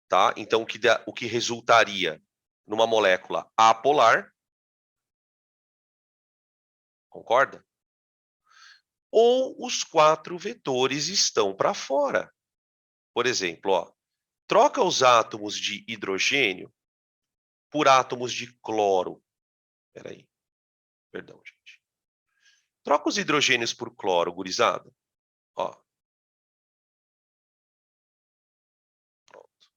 tá? Então, o que resultaria numa molécula apolar, concorda? Ou os 4 vetores estão para fora. Por exemplo, ó, troca os átomos de hidrogênio por átomos de cloro. Espera aí, perdão, gente. Troca os hidrogênios por cloro, gurizada. Ó. Pronto.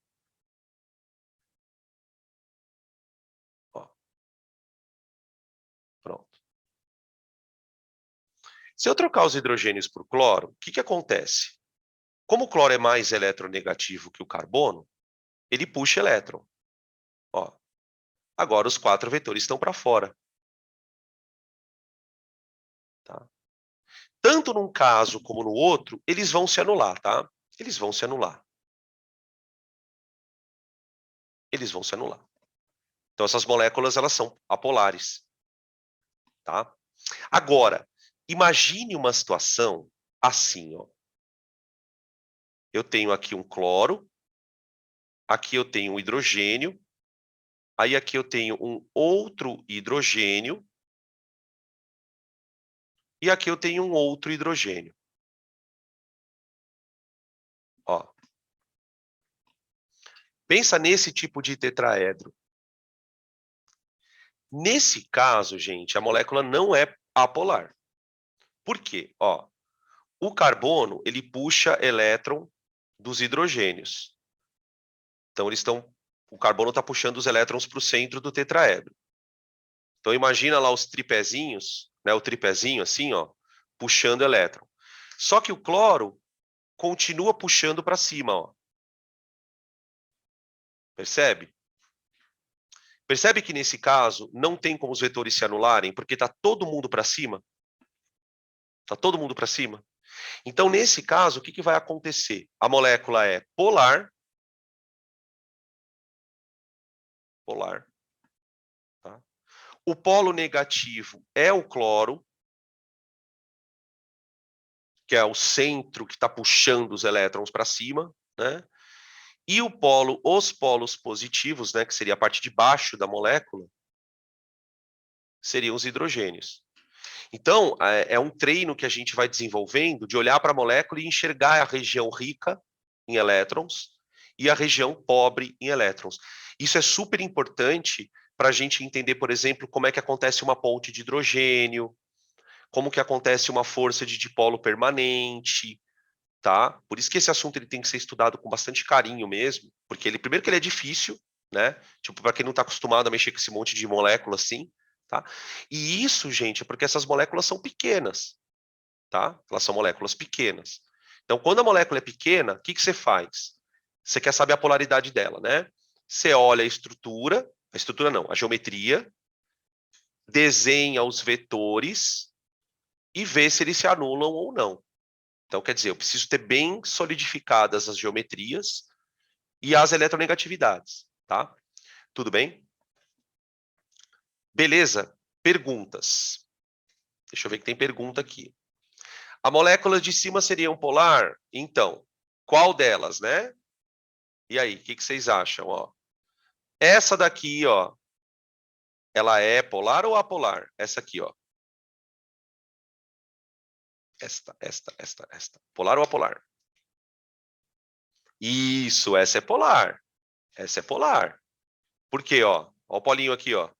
Ó. Pronto. Se eu trocar os hidrogênios por cloro, o que acontece? Como o cloro é mais eletronegativo que o carbono, ele puxa elétron. Ó. Agora os 4 vetores estão para fora. Tá? Tanto num caso como no outro, eles vão se anular, tá? Eles vão se anular. Eles vão se anular. Então, essas moléculas, elas são apolares. Tá? Agora, imagine uma situação assim, ó. Eu tenho aqui um cloro, aqui eu tenho um hidrogênio, aí aqui eu tenho um outro hidrogênio, e aqui eu tenho um outro hidrogênio. Ó. Pensa nesse tipo de tetraedro. Nesse caso, gente, a molécula não é apolar. Por quê? Ó, o carbono, ele puxa elétron dos hidrogênios. Então, o carbono está puxando os elétrons para o centro do tetraedro. Então, imagina lá os tripézinhos, né, o tripézinho assim, ó, puxando elétron. Só que o cloro continua puxando para cima, ó. Percebe? Percebe que nesse caso não tem como os vetores se anularem, porque está todo mundo para cima? Está todo mundo para cima? Então, nesse caso, o que vai acontecer? A molécula é polar. Polar. Tá? O polo negativo é o cloro, que é o centro que está puxando os elétrons para cima, né? E os polos positivos, né, que seria a parte de baixo da molécula, seriam os hidrogênios. Então, é um treino que a gente vai desenvolvendo de olhar para a molécula e enxergar a região rica em elétrons e a região pobre em elétrons. Isso é super importante para a gente entender, por exemplo, como é que acontece uma ponte de hidrogênio, como que acontece uma força de dipolo permanente, tá? Por isso que esse assunto ele tem que ser estudado com bastante carinho mesmo, porque primeiro que ele é difícil, né? Tipo, para quem não está acostumado a mexer com esse monte de molécula assim, tá? E isso, gente, é porque essas moléculas são pequenas, tá? Elas são moléculas pequenas. Então, quando a molécula é pequena, o que você faz? Você quer saber a polaridade dela, né? Você olha a estrutura não, a geometria, desenha os vetores e vê se eles se anulam ou não. Então, quer dizer, eu preciso ter bem solidificadas as geometrias e as eletronegatividades, tá? Tudo bem? Beleza. Perguntas. Deixa eu ver que tem pergunta aqui. A molécula de cima seria um polar? Então, qual delas, né? E aí, o que vocês acham? Ó, essa daqui, ó, ela é polar ou apolar? Essa aqui, ó. Esta. Polar ou apolar? Isso, essa é polar. Essa é polar. Por quê, ó? Ó o polinho aqui, ó.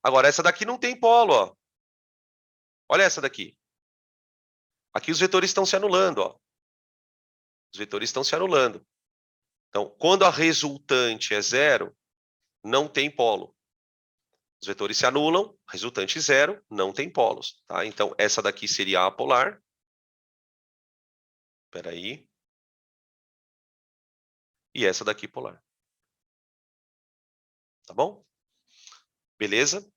Agora, essa daqui não tem polo, ó. Olha essa daqui. Aqui os vetores estão se anulando, ó. Os vetores estão se anulando. Então, quando a resultante é zero, não tem polo. Os vetores se anulam, resultante zero, não tem polos. Tá? Então, essa daqui seria apolar. Espera aí. E essa daqui polar. Tá bom? Beleza?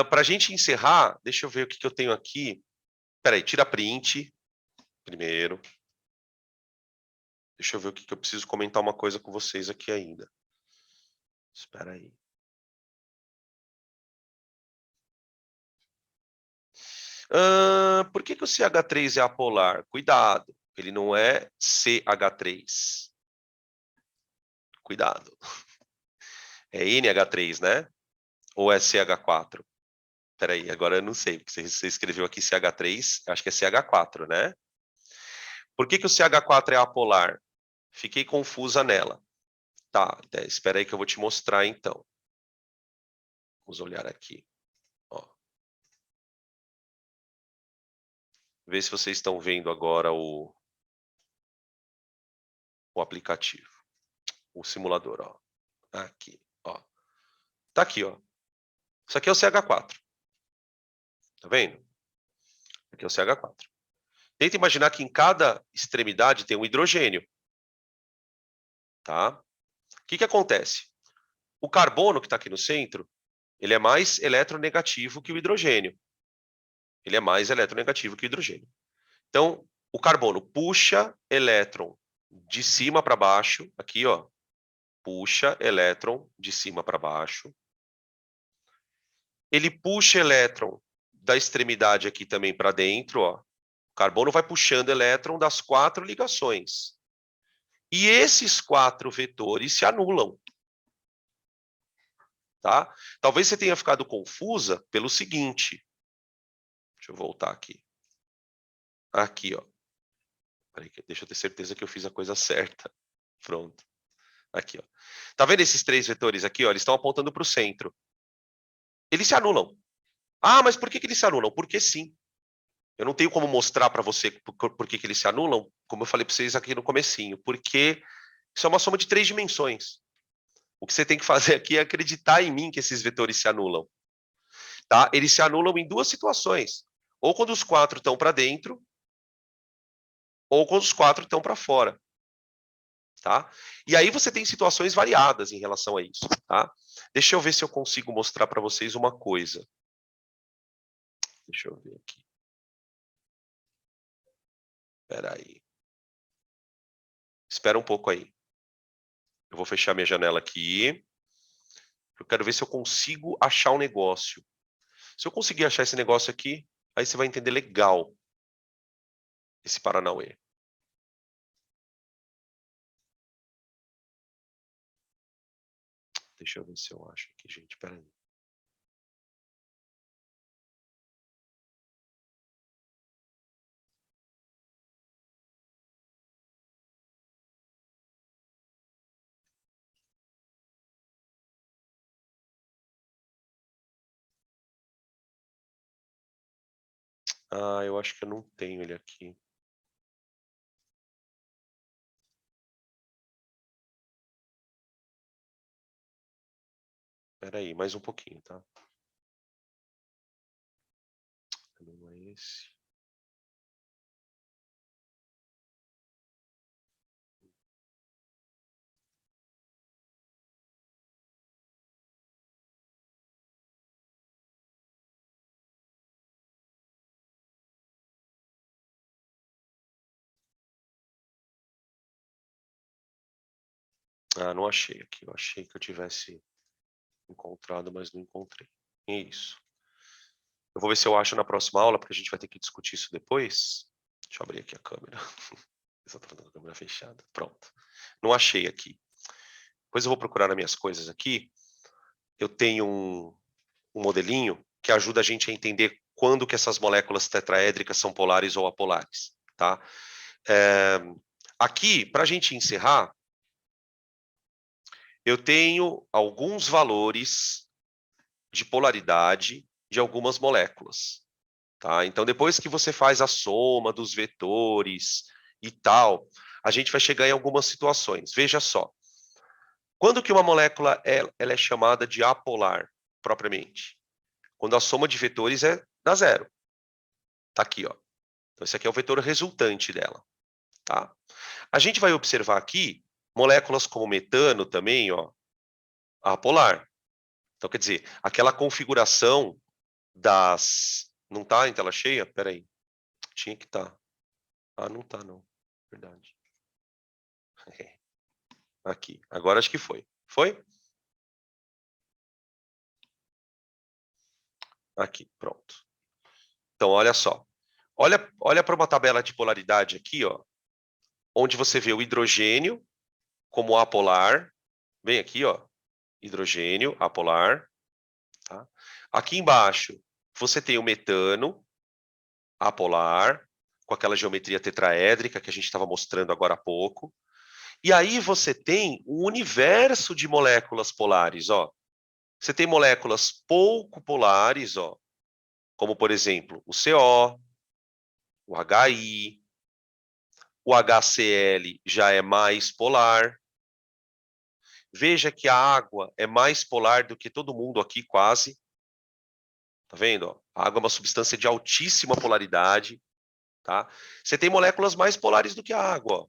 Para a gente encerrar, deixa eu ver o que eu tenho aqui. Espera aí, tira print primeiro. Deixa eu ver o que eu preciso comentar uma coisa com vocês aqui ainda. Espera aí. Por que o CH3 é apolar? Cuidado, ele não é CH3. Cuidado. É NH3, né? Ou é CH4? Espera aí, agora eu não sei, porque você escreveu aqui CH3, acho que é CH4, né? Por que o CH4 é apolar? Fiquei confusa nela. Tá, espera aí que eu vou te mostrar então. Vamos olhar aqui. Ó. Vê se vocês estão vendo agora o aplicativo, o simulador, ó. Aqui, ó. Tá aqui, ó. Isso aqui é o CH4. Tá vendo? Aqui é o CH4. Tenta imaginar que em cada extremidade tem um hidrogênio. Tá? O que acontece? O carbono que está aqui no centro, ele é mais eletronegativo que o hidrogênio. Ele é mais eletronegativo que o hidrogênio. Então, o carbono puxa elétron de cima para baixo, aqui, ó. Puxa elétron de cima para baixo. Ele puxa elétron da extremidade aqui também para dentro, ó. O carbono vai puxando elétron das 4 ligações. E esses 4 vetores se anulam. Tá? Talvez você tenha ficado confusa pelo seguinte. Deixa eu voltar aqui. Aqui, ó. Peraí, deixa eu ter certeza que eu fiz a coisa certa. Pronto. Aqui, ó. Tá vendo esses 3 vetores aqui, ó? Eles estão apontando para o centro. Eles se anulam. Ah, mas por que eles se anulam? Porque sim. Eu não tenho como mostrar para você por que eles se anulam, como eu falei para vocês aqui no comecinho, porque isso é uma soma de 3 dimensões. O que você tem que fazer aqui é acreditar em mim que esses vetores se anulam. Tá? Eles se anulam em 2 situações. Ou quando os 4 estão para dentro, ou quando os 4 estão para fora. Tá? E aí você tem situações variadas em relação a isso. Tá? Deixa eu ver se eu consigo mostrar para vocês uma coisa. Deixa eu ver aqui. Espera aí. Espera um pouco aí. Eu vou fechar minha janela aqui. Eu quero ver se eu consigo achar um negócio. Se eu conseguir achar esse negócio aqui, aí você vai entender legal esse Paranauê. Deixa eu ver se eu acho aqui, gente. Espera aí. Ah, eu acho que eu não tenho ele aqui. Espera aí, mais um pouquinho, tá? Não é esse. Ah, não achei aqui. Eu achei que eu tivesse encontrado, mas não encontrei. É isso. Eu vou ver se eu acho na próxima aula, porque a gente vai ter que discutir isso depois. Deixa eu abrir aqui a câmera. Eu tô com a câmera fechada. Pronto. Não achei aqui. Depois eu vou procurar nas minhas coisas aqui. Eu tenho um modelinho que ajuda a gente a entender quando que essas moléculas tetraédricas são polares ou apolares, tá? Aqui, para a gente encerrar, eu tenho alguns valores de polaridade de algumas moléculas, tá? Então, depois que você faz a soma dos vetores e tal, a gente vai chegar em algumas situações. Veja só. Quando que uma molécula ela é chamada de apolar, propriamente? Quando a soma de vetores dá zero. Tá aqui, ó. Então, esse aqui é o vetor resultante dela, tá? A gente vai observar aqui moléculas como metano também, ó, apolar. Então, quer dizer, aquela configuração das... Não tá em tela cheia? Peraí. Tinha que estar. Ah, não tá, não. Verdade. Aqui. Agora acho que foi. Foi? Aqui, pronto. Então, olha só. Olha para uma tabela de polaridade aqui, ó, onde você vê o hidrogênio como apolar. Vem aqui, ó, hidrogênio, apolar. Tá? Aqui embaixo, você tem o metano, apolar, com aquela geometria tetraédrica que a gente estava mostrando agora há pouco. E aí você tem um universo de moléculas polares, ó. Você tem moléculas pouco polares, ó, como, por exemplo, o CO, o HI, o HCl já é mais polar. Veja que a água é mais polar do que todo mundo aqui, quase. Tá vendo? Ó? A água é uma substância de altíssima polaridade. Tá? Você tem moléculas mais polares do que a água, ó,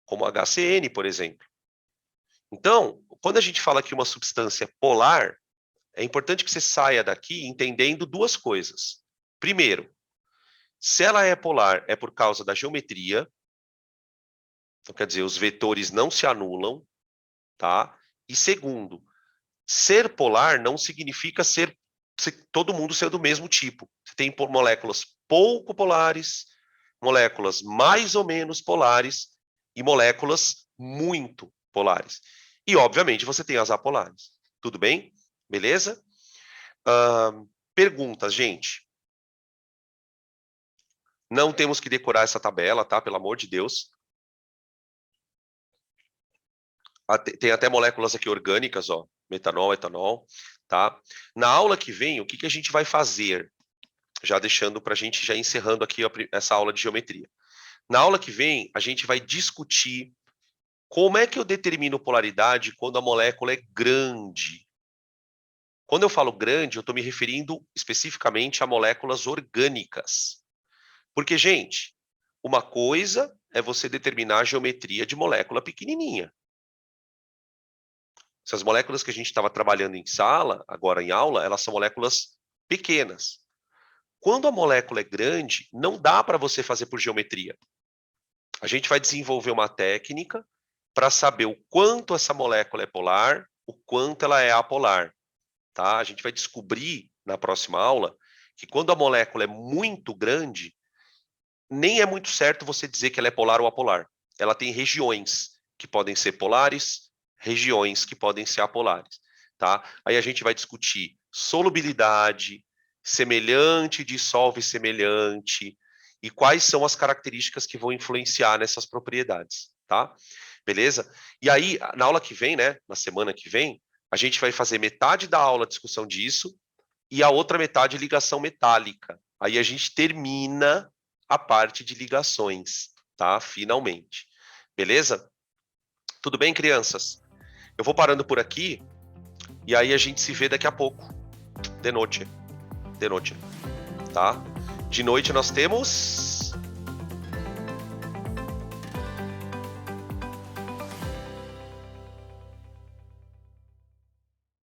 como a HCN, por exemplo. Então, quando a gente fala que uma substância é polar, é importante que você saia daqui entendendo duas coisas. Primeiro, se ela é polar, é por causa da geometria. Então, quer dizer, os vetores não se anulam, tá? E segundo, ser polar não significa todo mundo ser do mesmo tipo. Você tem moléculas pouco polares, moléculas mais ou menos polares e moléculas muito polares. E, obviamente, você tem as apolares. Tudo bem? Beleza? Perguntas, gente. Não temos que decorar essa tabela, tá? Pelo amor de Deus. Tem até moléculas aqui orgânicas, ó. Metanol, etanol, tá? Na aula que vem, o que que a gente vai fazer? Já deixando para a gente, já encerrando aqui essa aula de geometria. Na aula que vem, a gente vai discutir como é que eu determino polaridade quando a molécula é grande. Quando eu falo grande, eu estou me referindo especificamente a moléculas orgânicas. Porque, gente, uma coisa é você determinar a geometria de molécula pequenininha. Essas moléculas que a gente estava trabalhando em sala, agora em aula, elas são moléculas pequenas. Quando a molécula é grande, não dá para você fazer por geometria. A gente vai desenvolver uma técnica para saber o quanto essa molécula é polar, o quanto ela é apolar. Tá? A gente vai descobrir na próxima aula que quando a molécula é muito grande, nem é muito certo você dizer que ela é polar ou apolar. Ela tem regiões que podem ser polares, regiões que podem ser apolares. Tá? Aí a gente vai discutir solubilidade, semelhante dissolve semelhante, e quais são as características que vão influenciar nessas propriedades, tá? Beleza? E aí, na aula que vem, né, na semana que vem, a gente vai fazer metade da aula discussão disso e a outra metade ligação metálica. Aí a gente termina a parte de ligações, tá? Finalmente. Beleza? Tudo bem, crianças? Eu vou parando por aqui e aí a gente se vê daqui a pouco. De noite. De noite. Tá? De noite nós temos